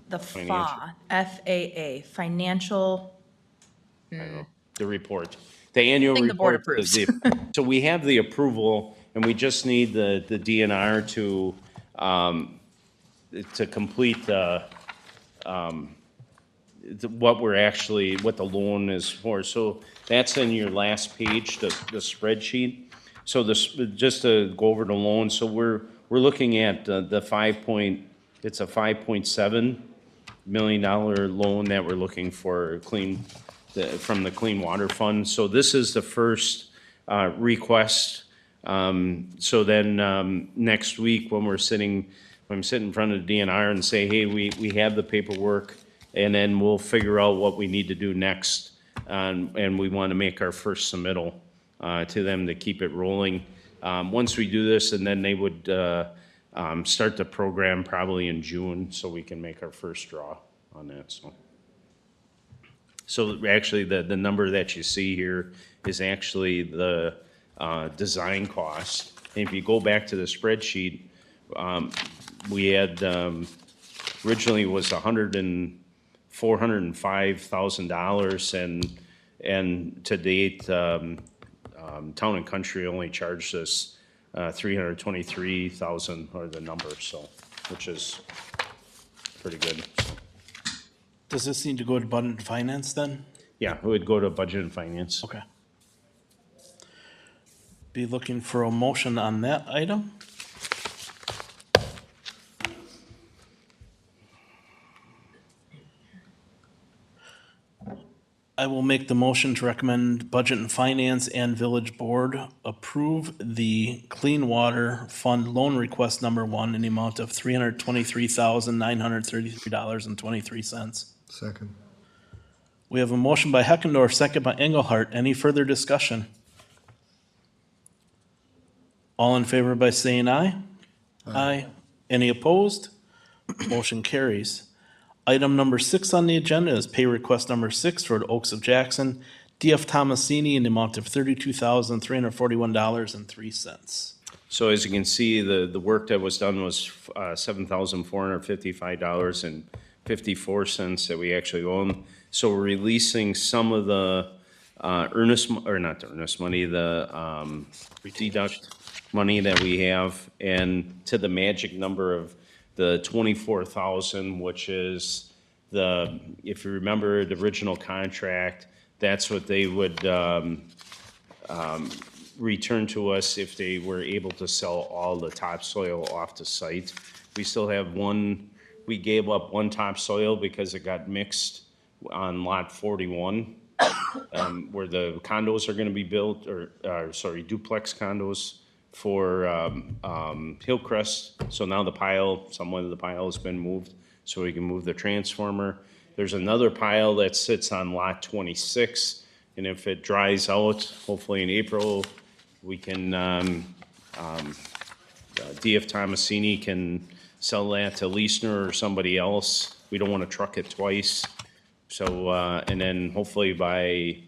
The Financial. FAA, financial, The report, the annual Thing the board report. approves. So we have the approval, and we just need the DNR to complete what the loan is for. So that's in your last page, the spreadsheet. So just to go over the loan, so we're looking at it's a $5.7 million loan that we're looking for from the Clean Water Fund. So this is the first request. So then next week, when I'm sitting in front of the DNR and say, hey, we have the paperwork, and then we'll figure out what we need to do next. And we want to make our first submittal to them to keep it rolling. Once we do this, and then they would start the program probably in June, so we can make our first draw on that, So actually, the number that you see here is actually the design cost. And if you go back to the spreadsheet, we had, originally it was $405,000, and to date, Town and Country only charged us $323,000 or the number, so, which is pretty good. So, Does this need to go to Budget and Finance then? yeah, it would go to Budget and Finance. Okay. Be looking for a motion on that item. I will make the motion to recommend Budget and Finance and Village Board approve the Clean Water Fund loan request number 1 in the amount of $323,933.23. Second. We have a motion by Heckendorf, second by Engelhardt. Any further discussion? All in favor by saying aye? Aye. Any opposed? Motion carries. Item number 6 on the agenda is pay request number 6 for the Oaks of Jackson, D.F. Tomasini in the amount of $32,341.03. So as you can see, the work that was done was $7,455.54 that we actually own. So we're releasing some of the deduct money that we have, and to the magic number of the 24,000, which is if you remember the original contract, that's what they would return to us if they were able to sell all the topsoil off the site. We still have one we gave up one topsoil because it got mixed on lot 41, where the condos are gonna be built, or sorry, duplex condos for Hillcrest. So now somewhat of the pile has been moved, so we can move the transformer. There's another pile that sits on lot 26, and if it dries out, hopefully in April, we can, DF Tomasini can sell that to Leesner or somebody else. We don't want to truck it twice. So, and then hopefully by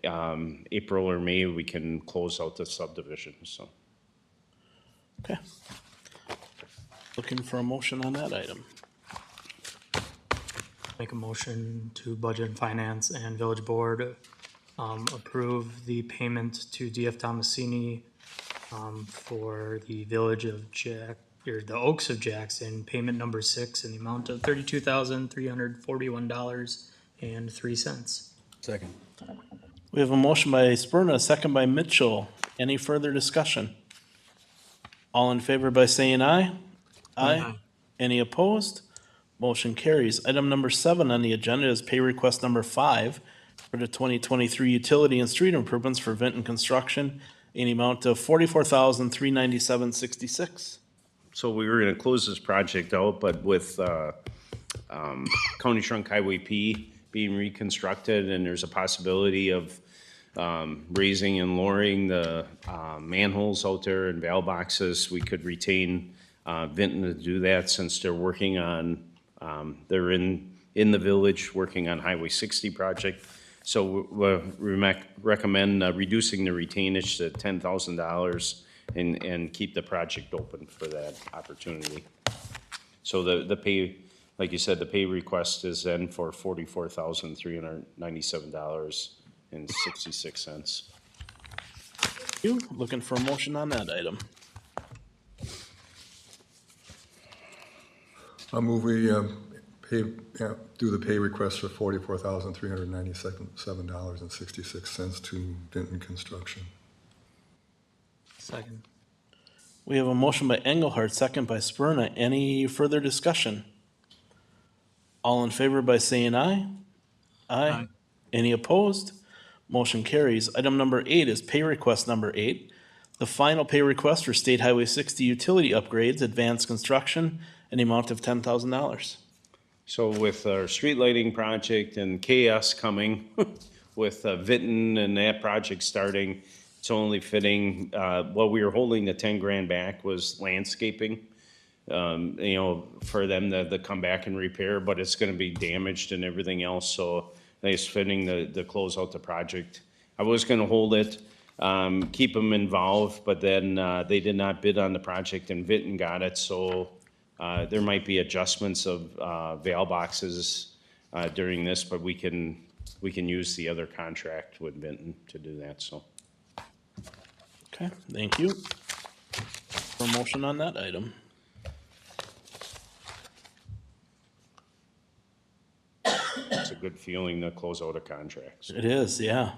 April or May, we can close out the subdivision, so. Okay. Looking for a motion on that item. Make a motion to Budget and Finance and Village Board approve the payment to DF Tomasini for the Village of the Oaks of Jackson, payment number 6 in the amount of $32,341.03. Second. We have a motion by Spurna, a second by Mitchell. Any further discussion? All in favor by saying aye? Aye. Any opposed? Motion carries. Item number 7 on the agenda is pay request number 5 for the 2023 utility and street improvements for Vinton Construction in the amount of $44,397.66. So we were gonna close this project out, but with County Trunk Highway P being reconstructed, and there's a possibility of raising and lowering the manholes out there and valve boxes, we could retain Vinton to do that, since they're working on, they're in the village working on Highway 60 project. So we recommend reducing the retainage to $10,000 and keep the project open for that opportunity. So the pay, like you said, the pay request is then for $44,397.66. You looking for a motion on that item? I'll move we do the pay request for $44,397.66 to Vinton Construction. Second. We have a motion by Engelhardt, second by Spurna. Any further discussion? All in favor by saying aye? Aye. Any opposed? Motion carries. Item number 8 is pay request number 8. The final pay request for State Highway 60 utility upgrades, advanced construction, in the amount of $10,000. So with our street lighting project and KS coming, with Vinton and that project starting, it's only fitting, what we were holding the 10 grand back was landscaping, for them to come back and repair, but it's gonna be damaged and everything else, so it's fitting to close out the project. I was gonna hold it, keep them involved, but then they did not bid on the project and Vinton got it, so there might be adjustments of valve boxes during this, but we can use the other contract with Vinton to do that, so. Okay, thank you. For a motion on that item. It's a good feeling to close out a contract. It is, yeah.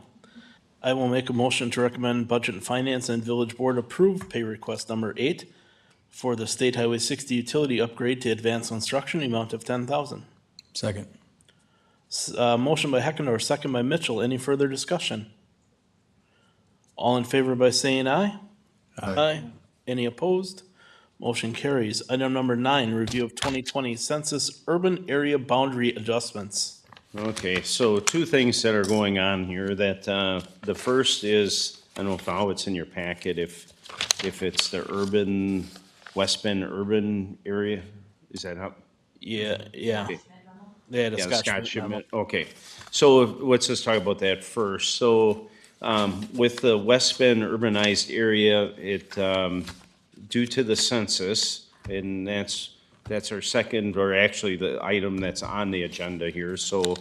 I will make a motion to recommend Budget and Finance and Village Board approve pay request number 8 for the State Highway 60 utility upgrade to advanced construction, the amount of $10,000. Second. Motion by Heckendorf, second by Mitchell. Any further discussion? All in favor by saying aye? Aye. Any opposed? Motion carries. Item number 9, review of 2020 census urban area boundary adjustments. Okay, so 2 things that are going on here that, the first is, I don't know if how it's in your packet, if it's the urban, West Bend urban area, is that how? Yeah. Okay. Yeah, the Yeah, Scotch Scotch Shipment. shipment, okay. So let's just talk about that first. So, with the West Bend urbanized area, it, due to the census, and that's our second, or actually the item that's on the agenda here, so,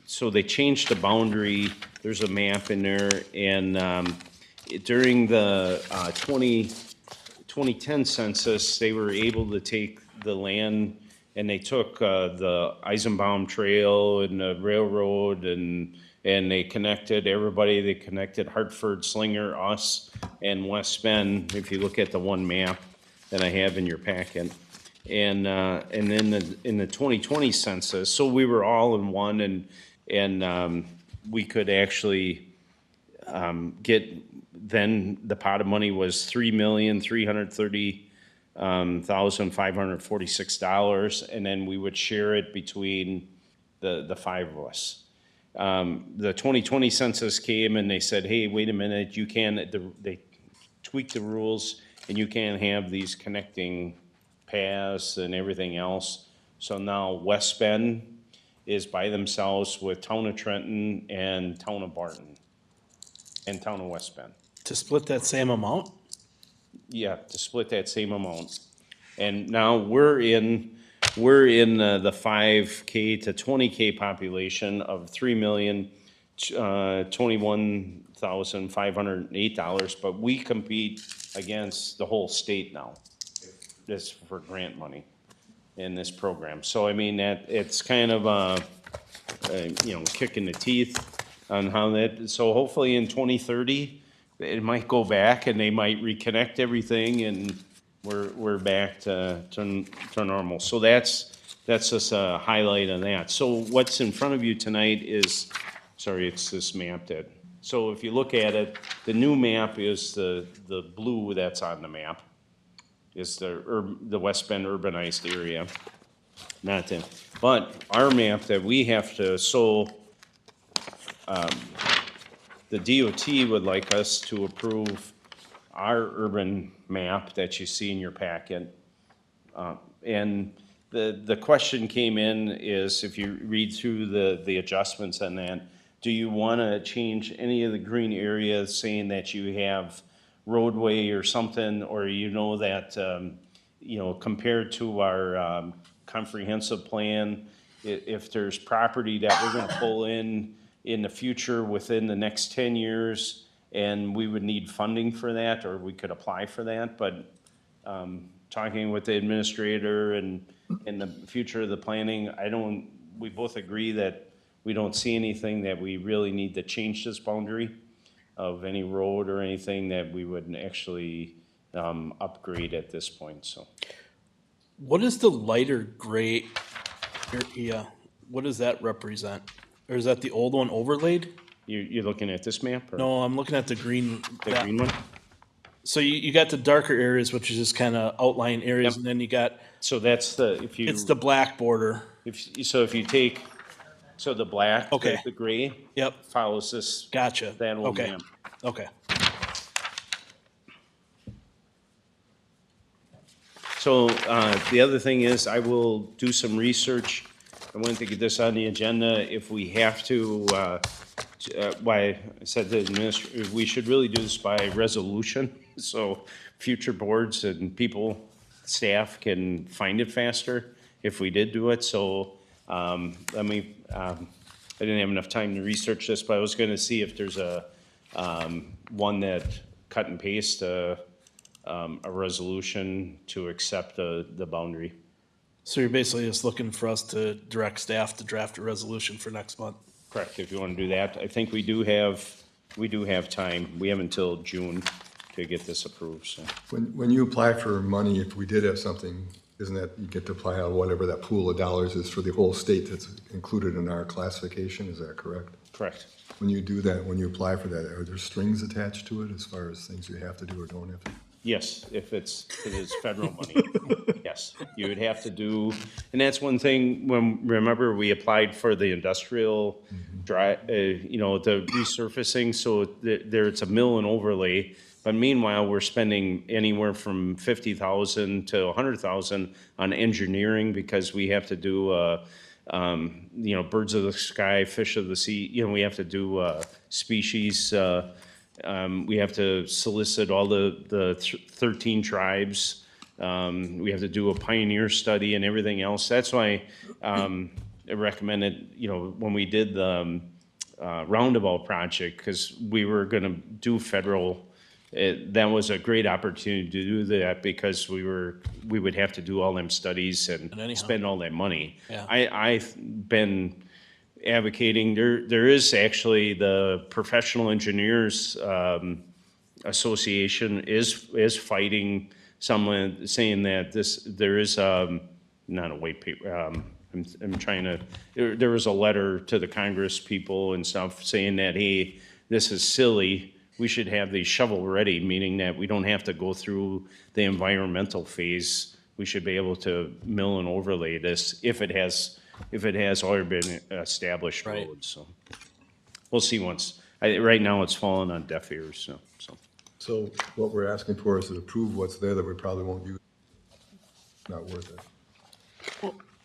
so they changed the boundary, there's a map in there, and, during the, 2010 census, they were able to take the land and they took the Eisenbaum Trail and the railroad and they connected everybody. They connected Hartford, Slinger, us, and West Bend, if you look at the one map that I have in your packet. And then in the 2020 census, so we were all in one, and we could actually get, then the pot of money was $3,330,546, and then we would share it between the five of us. The 2020 census came and they said, hey, wait a minute, you can't, they tweaked the rules, and you can't have these connecting paths and everything else. So now West Bend is by themselves with Town of Trenton and Town of Barton and Town of West Bend. To split that same amount? Yeah, to split that same amount. And now we're in the 5K to 20K population of $3,021,508, but we compete against the whole state now. This for grant money in this program. So I mean, that it's kind of a kick in the teeth on how that, so hopefully in 2030, it might go back and they might reconnect everything and we're back to normal. So that's just a highlight on that. So what's in front of you tonight is, sorry, it's this map that, so if you look at it, the new map is the blue that's on the map, is the West Bend urbanized area. Not that, but our map that we have to, so the DOT would like us to approve our urban map that you see in your packet. And the question came in is, if you read through the adjustments on that, do you want to change any of the green areas saying that you have roadway or something, or that, compared to our comprehensive plan, if there's property that we're gonna pull in the future within the next 10 years, and we would need funding for that, or we could apply for that, but talking with the administrator and in the future of the planning, we both agree that we don't see anything that we really need to change this boundary of any road or anything that we would actually upgrade at this point, so. What is the lighter gray area? What does that represent? Or is that the old one overlaid? You're looking at this map? Or No, I'm looking at the green. the green one? So you got the darker areas, which is just kind of outline areas, Yep. and then you got, So that's it's the black border. if you take, so the black, Okay. the gray Yep, follows this, gotcha. that old Okay, map. okay. So, the other thing is, I will do some research. I wanted to get this on the agenda if we have to, why I said to the administrator, we should really do this by resolution. So future boards and people, staff can find it faster if we did do it. So, I didn't have enough time to research this, but I was gonna see if there's one that cut and paste, a resolution to accept the boundary. So you're basically just looking for us to direct staff to draft a resolution for next month? Correct, if you want to do that. I think we do have time. We have until June to get this approved, so. When you apply for money, if we did have something, isn't that, you get to apply out whatever that pool of dollars is for the whole state that's included in our classification, is that correct? Correct. When you do that, when you apply for that, are there strings attached to it as far as things you have to do or don't have to? Yes, if it's federal money, yes. You would have to do, and that's one thing, remember, we applied for the industrial the resurfacing, so it's a mill and overlay. But meanwhile, we're spending anywhere from $50,000 to $100,000 on engineering because we have to do, birds of the sky, fish of the sea. We have to do species. We have to solicit all the 13 tribes. We have to do a pioneer study and everything else. That's why I recommended, when we did the roundabout project, because we were going to do federal. That was a great opportunity to do that because we would have to do all them studies and spend all that money. Yeah. I've been advocating, there is actually the Professional Engineers Association is fighting someone saying that there is, not a white paper, I'm trying to, there was a letter to the Congress people and stuff saying that, hey, this is silly. We should have these shovel ready, meaning that we don't have to go through the environmental phase. We should be able to mill and overlay this if it has already been established Right. roads, so. We'll see right now it's falling on deaf ears, so. So what we're asking for is to approve what's there that we probably won't use. Not worth it.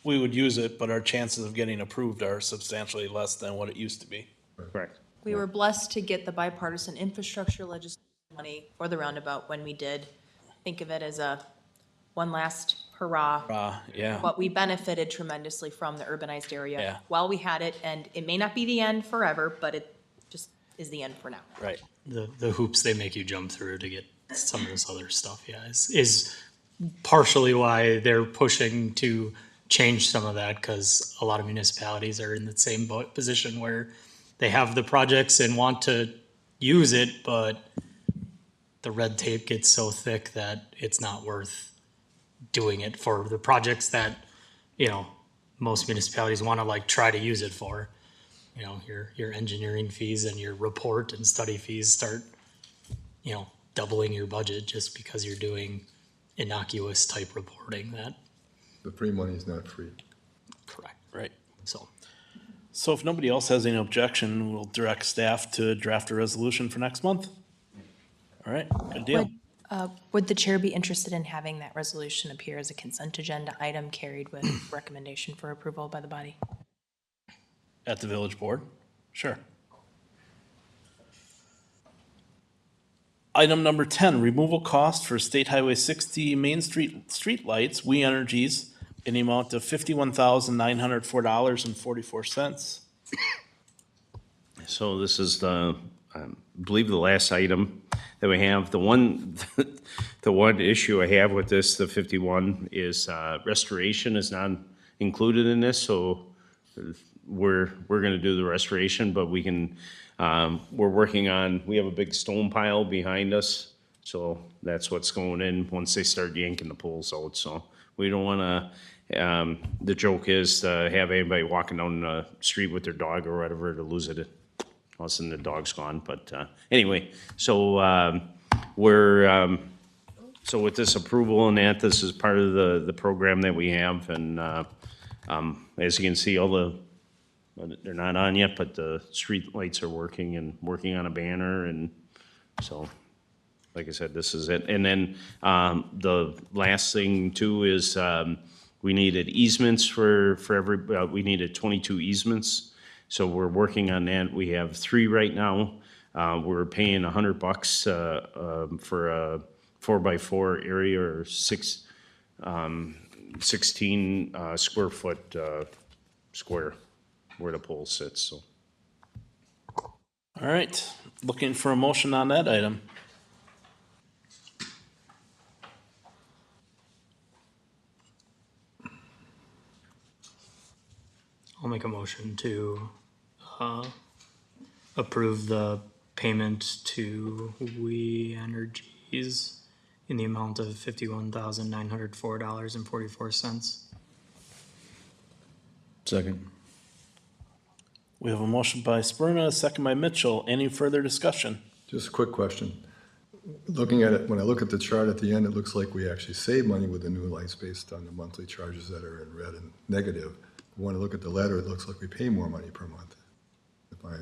We would use it, but our chances of getting approved are substantially less than what it used to be. Correct. We were blessed to get the bipartisan infrastructure legislation money for the roundabout when we did. Think of it as one last hurrah. Yeah. But we benefited tremendously from the urbanized Yeah. area while we had it, and it may not be the end forever, but it just is the end for now. Right. The hoops they make you jump through to get some of this other stuff, yeah, is partially why they're pushing to change some of that, because a lot of municipalities are in the same position where they have the projects and want to use it, but the red tape gets so thick that it's not worth doing it for the projects that, most municipalities want to like try to use it for. Your engineering fees and your report and study fees start, doubling your budget just because you're doing innocuous type reporting that. The free money is not free. Correct. Right. So So if nobody else has any objection, we'll direct staff to draft a resolution for next month. All right, good deal. Would the chair be interested in having that resolution appear as a consent agenda item carried with recommendation for approval by the body? At the village board? Sure. Item number 10, removal cost for State Highway 60 Main Street streetlights, We Energies, in the amount of $51,904.44. So this is the, I believe the last item that we have. The one issue I have with this, the 51, is restoration is not included in this, so we're gonna do the restoration, but we can, we're working on, we have a big stone pile behind us, so that's what's going in once they start yanking the poles out, so we don't wanna, the joke is to have anybody walking down the street with their dog or whatever to lose it. All of a sudden the dog's gone, but, anyway, so, so with this approval and that, this is part of the program that we have, and, as you can see, they're not on yet, but the street lights are working and working on a banner, and so, like I said, this is it. And then, the last thing too is, we needed easements for we needed 22 easements. So we're working on that. We have 3 right now. We're paying $100 for a 4x4 area or 16 square foot square where the pole sits, so. All right, looking for a motion on that item. I'll make a motion to approve the payment to We Energies in the amount of $51,904.44. Second. We have a motion by Spurna, a second by Mitchell. Any further discussion? Just a quick question. Looking at it, when I look at the chart at the end, it looks like we actually save money with the new lights based on the monthly charges that are in red and negative. When I look at the letter, it looks like we pay more money per month. If I,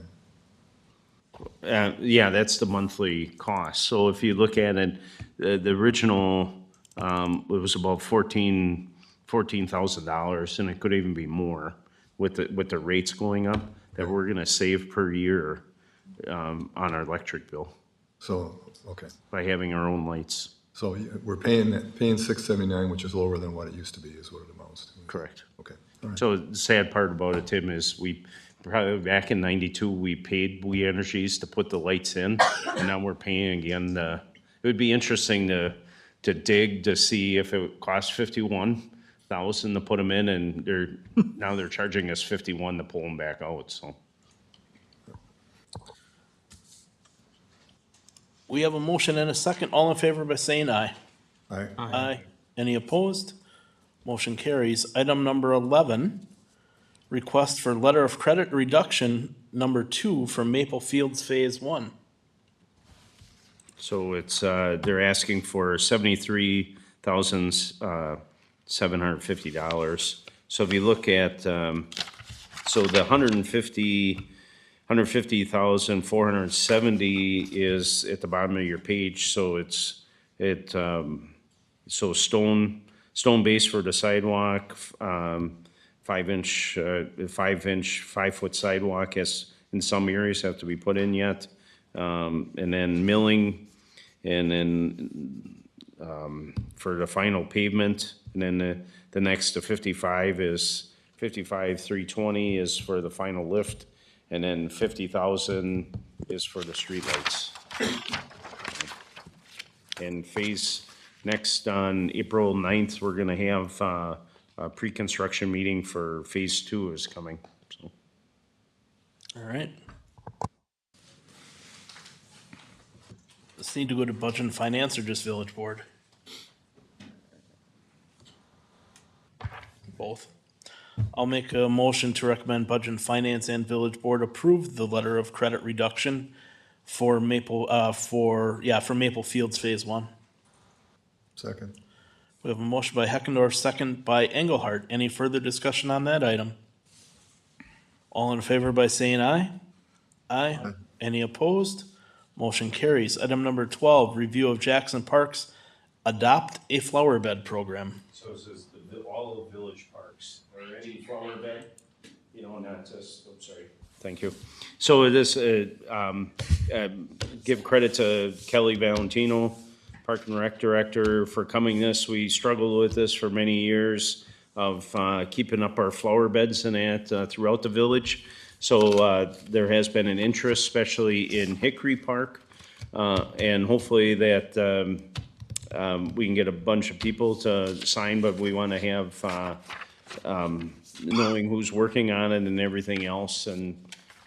Yeah, that's the monthly cost. So if you look at it, the original, it was about $14,000, and it could even be more with the rates going up that we're gonna save per year on our electric bill so, okay. by having our own lights. So we're paying $679, which is lower than what it used to be, is what it amounts to. Correct. Okay, all right. So the sad part about it, Tim, is we probably back in '92, we paid We Energies to put the lights in, and now we're paying again. It would be interesting to dig to see if it costs 51,000 to put them in, and now they're charging us 51 to pull them back out. So We have a motion and a second. All in favor by saying aye. Aye. Aye. Any opposed? Motion carries. Item number 11, request for letter of credit reduction number 2 from Maple Fields Phase 1. So it's, they're asking for $73,750. So if you look at, so the 150,470 is at the bottom of your page, so it's, so stone base for the sidewalk, 5-inch, 5-foot sidewalk has, in some areas have to be put in yet. And then milling, and then, for the final pavement, and then the next to 55 is, 55,320 is for the final lift, and then 50,000 is for the streetlights. And next on April 9th, we're gonna have, a pre-construction meeting for phase 2 is coming, so. All right. Does need to go to Budget and Finance or just Village Board? Both. I'll make a motion to recommend Budget and Finance and Village Board approve the letter of credit reduction for Maple Fields Phase 1. Second. We have a motion by Heckendorf, second by Engelhardt. Any further discussion on that item? All in favor by saying aye? Aye. Any opposed? Motion carries. Item number 12, review of Jackson Park's Adopt a Flower Bed program. So it says all of village parks, or any flower bed, not just, I'm sorry. Thank you. So this, give credit to Kelly Valentino, Park and Rec Director, for coming this. We struggled with this for many years of keeping up our flower beds and that throughout the village. So there has been an interest, especially in Hickory Park, and hopefully that we can get a bunch of people to sign, but we want to have knowing who's working on it and everything else. And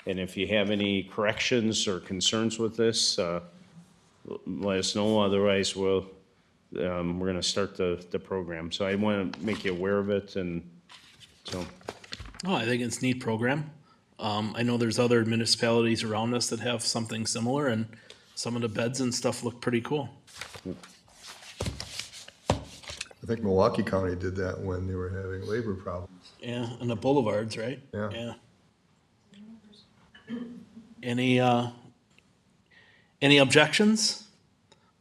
if you have any corrections or concerns with this, let us know. Otherwise, we're going to start the program. So I want to make you aware of it, and so. Oh, I think it's a neat program. I know there's other municipalities around us that have something similar, and some of the beds and stuff look pretty cool. I think Milwaukee County did that when they were having labor problems. Yeah, and the boulevards, right? Yeah. Any objections?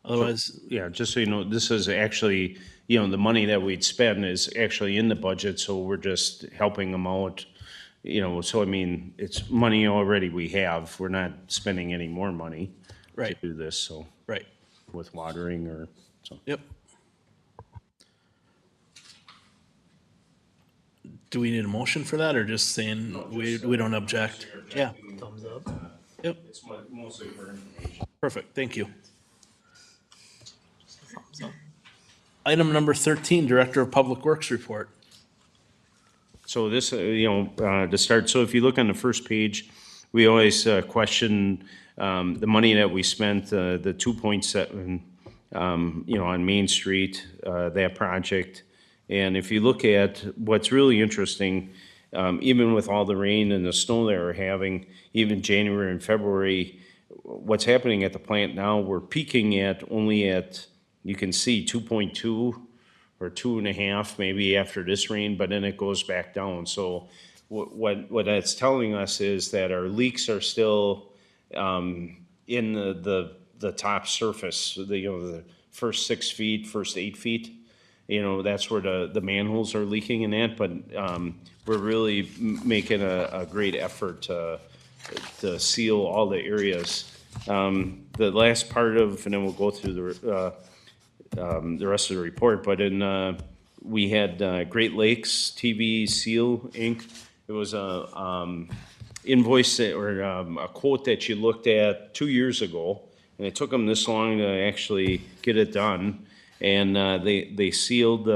Otherwise, Yeah, just so you know, this is actually, the money that we'd spend is actually in the budget, so we're just helping them out. So I mean, it's money already we have. We're not spending any more money right, to do this, so. right. With watering or, so. Yep. Do we need a motion for that, or just saying we don't object? Yeah. Thumbs up. Yep, It's mostly for information. perfect, thank you. Item number 13, Director of Public Works report. So this, to start, so if you look on the first page, we always question the money that we spent, the 2.7, on Main Street, that project. And if you look at what's really interesting, even with all the rain and the snow that we're having, even January and February, what's happening at the plant now, we're peaking only at, you can see 2.2 or 2.5 maybe after this rain, but then it goes back down. So what that's telling us is that our leaks are still in the top surface, the first 6 feet, first 8 feet. That's where the manholes are leaking in that, but we're really making a great effort to seal all the areas. The last part of, and then we'll go through the rest of the report, but we had Great Lakes TV Seal Inc. It was a invoice or a quote that you looked at 2 years ago, and it took them this long to actually get it done. And they sealed,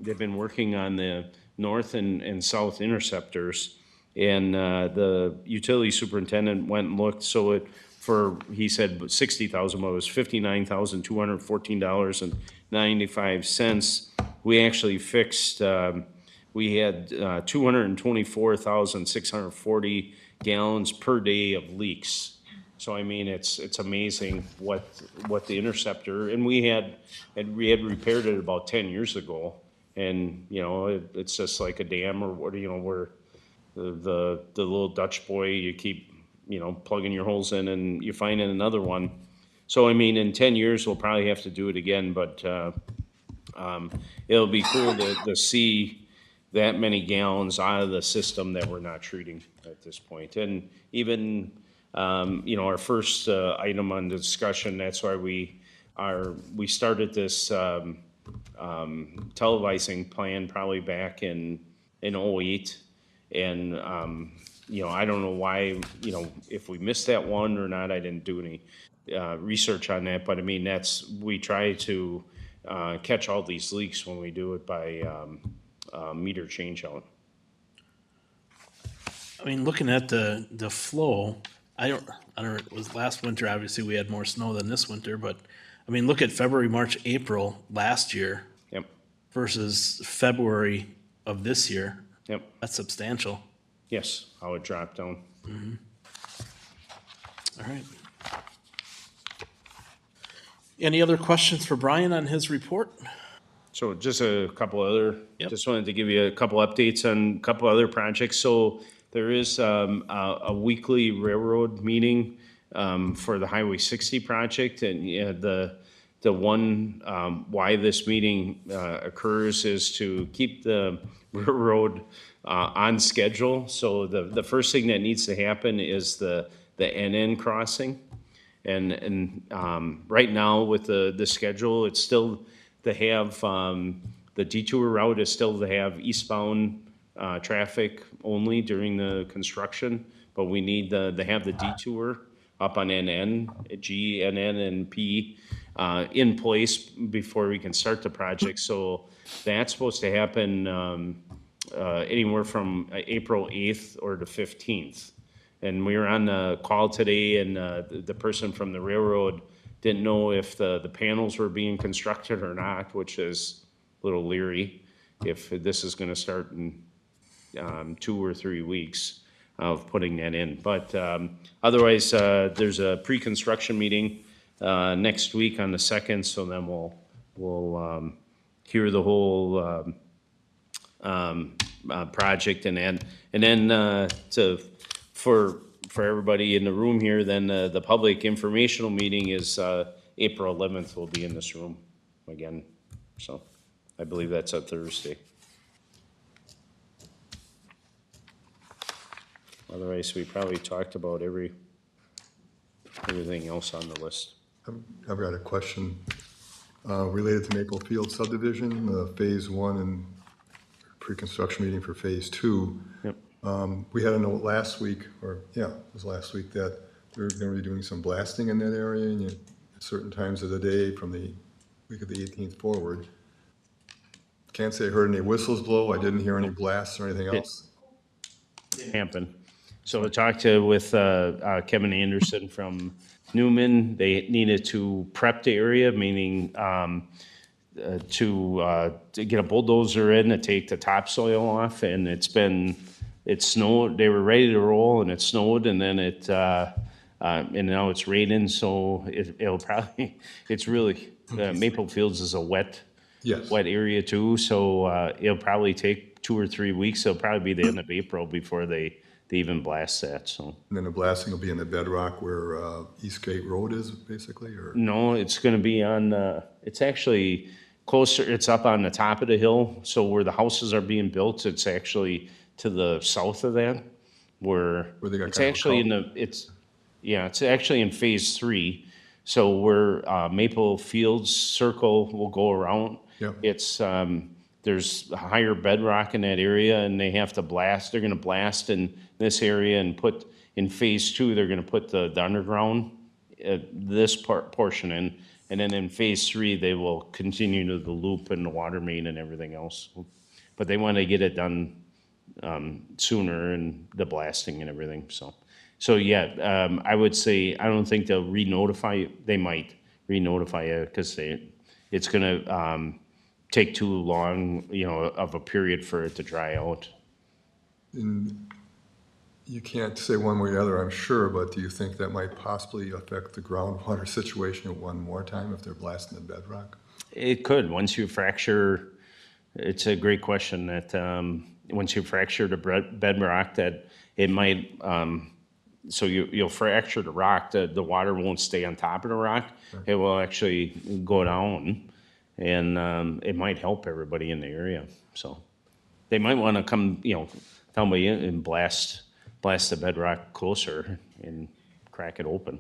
they've been working on the north and south interceptors. And the utility superintendent went and looked, so he said 60,000, but it was $59,214.95. We actually fixed, we had 224,640 gallons per day of leaks. So I mean, it's amazing what the interceptor, and we had repaired it about 10 years ago. And, you know, it's just like a dam or what, you know, where the little Dutch boy, you keep, you know, plugging your holes in and you find another one. So I mean, in 10 years, we'll probably have to do it again, but it'll be cool to see that many gallons out of the system that we're not treating at this point. And even, you know, our first item on discussion, that's why we started this televising plan probably back in '08. And, you know, I don't know why, you know, if we missed that one or not, I didn't do any research on that. But I mean, we try to catch all these leaks when we do it by meter change out. I mean, looking at the flow, I don't, it was last winter, obviously we had more snow than this winter, but I mean, look at February, March, April last year. Yep. Versus February of this year. Yep. That's substantial. Yes, how it dropped down. All right. Any other questions for Brian on his report? So just a couple other, Yep. just wanted to give you a couple updates on a couple other projects. So there is a weekly railroad meeting for the Highway 60 project. And yeah, the one, why this meeting occurs is to keep the railroad on schedule. So the first thing that needs to happen is the NN crossing. And right now with the schedule, it's still to have, the detour route is still to have eastbound traffic only during the construction, but we need to have the detour up on NN, G, NN, and P in place before we can start the project. So that's supposed to happen anywhere from April 8th or the 15th. And we were on the call today, and the person from the railroad didn't know if the panels were being constructed or not, which is a little leery if this is gonna start in 2 or 3 weeks of putting that in. But otherwise, there's a pre-construction meeting next week on the 2nd, so then we'll hear the whole project and then for everybody in the room here, then the public informational meeting is April 11th. Will be in this room again. So I believe that's a Thursday. Otherwise, we probably talked about everything else on the list. I've got a question related to Maple Field subdivision, Phase 1 and pre-construction meeting for Phase 2. Yep. We had a note last week, it was last week, that they're going to be doing some blasting in that area and at certain times of the day from the week of the 18th forward. Can't say I heard any whistles blow. I didn't hear any blasts or anything else. Happen. So I talked with Kevin Anderson from Newman. They needed to prep the area, meaning to get a bulldozer in to take the topsoil off, and it snowed. They were ready to roll, and it snowed, and then and now it's raining, so it'll probably, it's really, Maple Fields is a wet area too, so it'll probably take 2 or 3 weeks. It'll probably be the end of April before they even blast that, so. And then the blasting will be in the bedrock where Eastgate Road is, basically, or? No, it's gonna be on, it's actually closer, it's up on the top of the hill, so where the houses are being built, it's actually to the south of that, where they got it's kind of a actually it's actually in Phase 3, so where Maple Fields Circle will go around. Yep. It's, there's higher bedrock in that area, and they have to blast, they're gonna blast in this area and put, in Phase 2, they're gonna put the underground, this portion in, and then in Phase 3, they will continue to the loop and the water main and everything else. But they wanna get it done sooner, and the blasting and everything, so. So, yeah, I would say, I don't think they'll re-notify, they might re-notify you, because it's gonna, take too long, you know, of a period for it to dry out. And you can't say one way or the other, I'm sure, but do you think that might possibly affect the groundwater situation one more time if they're blasting the bedrock? It could, once you fracture, it's a great question that, once you fracture the bedrock, that it might, so you'll fracture the rock, the water won't stay on top of the rock. It will actually go down, and, it might help everybody in the area, so. They might wanna come, you know, down by you and blast the bedrock closer and crack it open.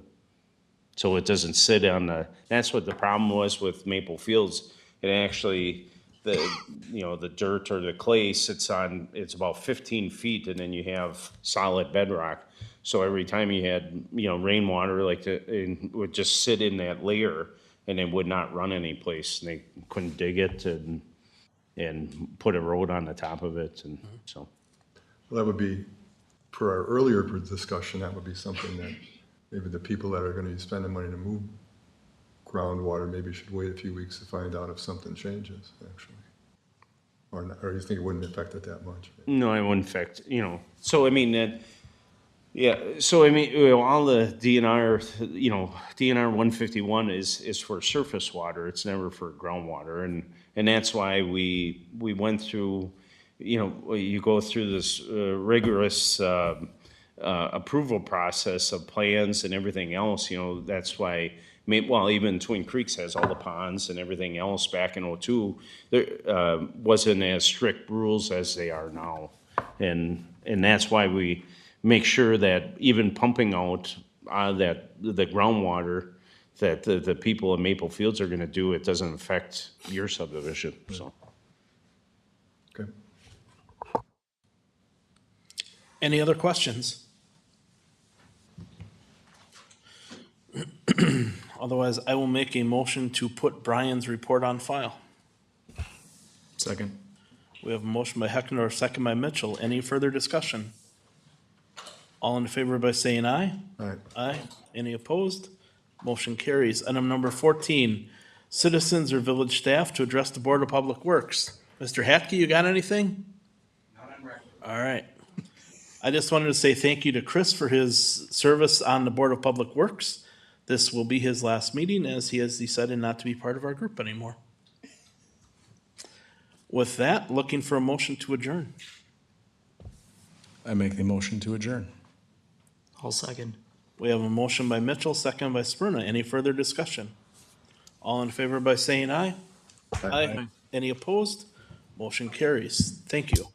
So it doesn't sit on that's what the problem was with Maple Fields. It actually, the dirt or the clay sits on, it's about 15 feet, and then you have solid bedrock. So every time you had, rainwater, it would just sit in that layer, and it would not run any place. And they couldn't dig it and put a road on the top of it, and so. Well, that would be, for our earlier discussion, that would be something that maybe the people that are gonna be spending money to move groundwater maybe should wait a few weeks to find out if something changes, actually. Or not, or you think it wouldn't affect it that much? No, it wouldn't affect, so I mean, so I mean, all the DNR, DNR 151 is for surface water, it's never for groundwater, and that's why we went through, you go through this rigorous approval process of plans and everything else, that's why, even Twin Creeks has all the ponds and everything else back in '02, there wasn't as strict rules as they are now. And that's why we make sure that even pumping out that the groundwater that the people in Maple Fields are gonna do, it doesn't affect your subdivision, so. Okay. Any other questions? Otherwise, I will make a motion to put Brian's report on file. Second. We have a motion by Heckner, a second by Mitchell. Any further discussion? All in favor by saying aye? Aye. Aye. Any opposed? Motion carries. Item number 14, citizens or village staff to address the Board of Public Works. Mr. Hatke, you got anything? All right. I just wanted to say thank you to Chris for his service on the Board of Public Works. This will be his last meeting, as he has decided not to be part of our group anymore. With that, looking for a motion to adjourn. I make the motion to adjourn. I'll second. We have a motion by Mitchell, second by Spurna. Any further discussion? All in favor by saying aye? Aye. Any opposed? Motion carries. Thank you.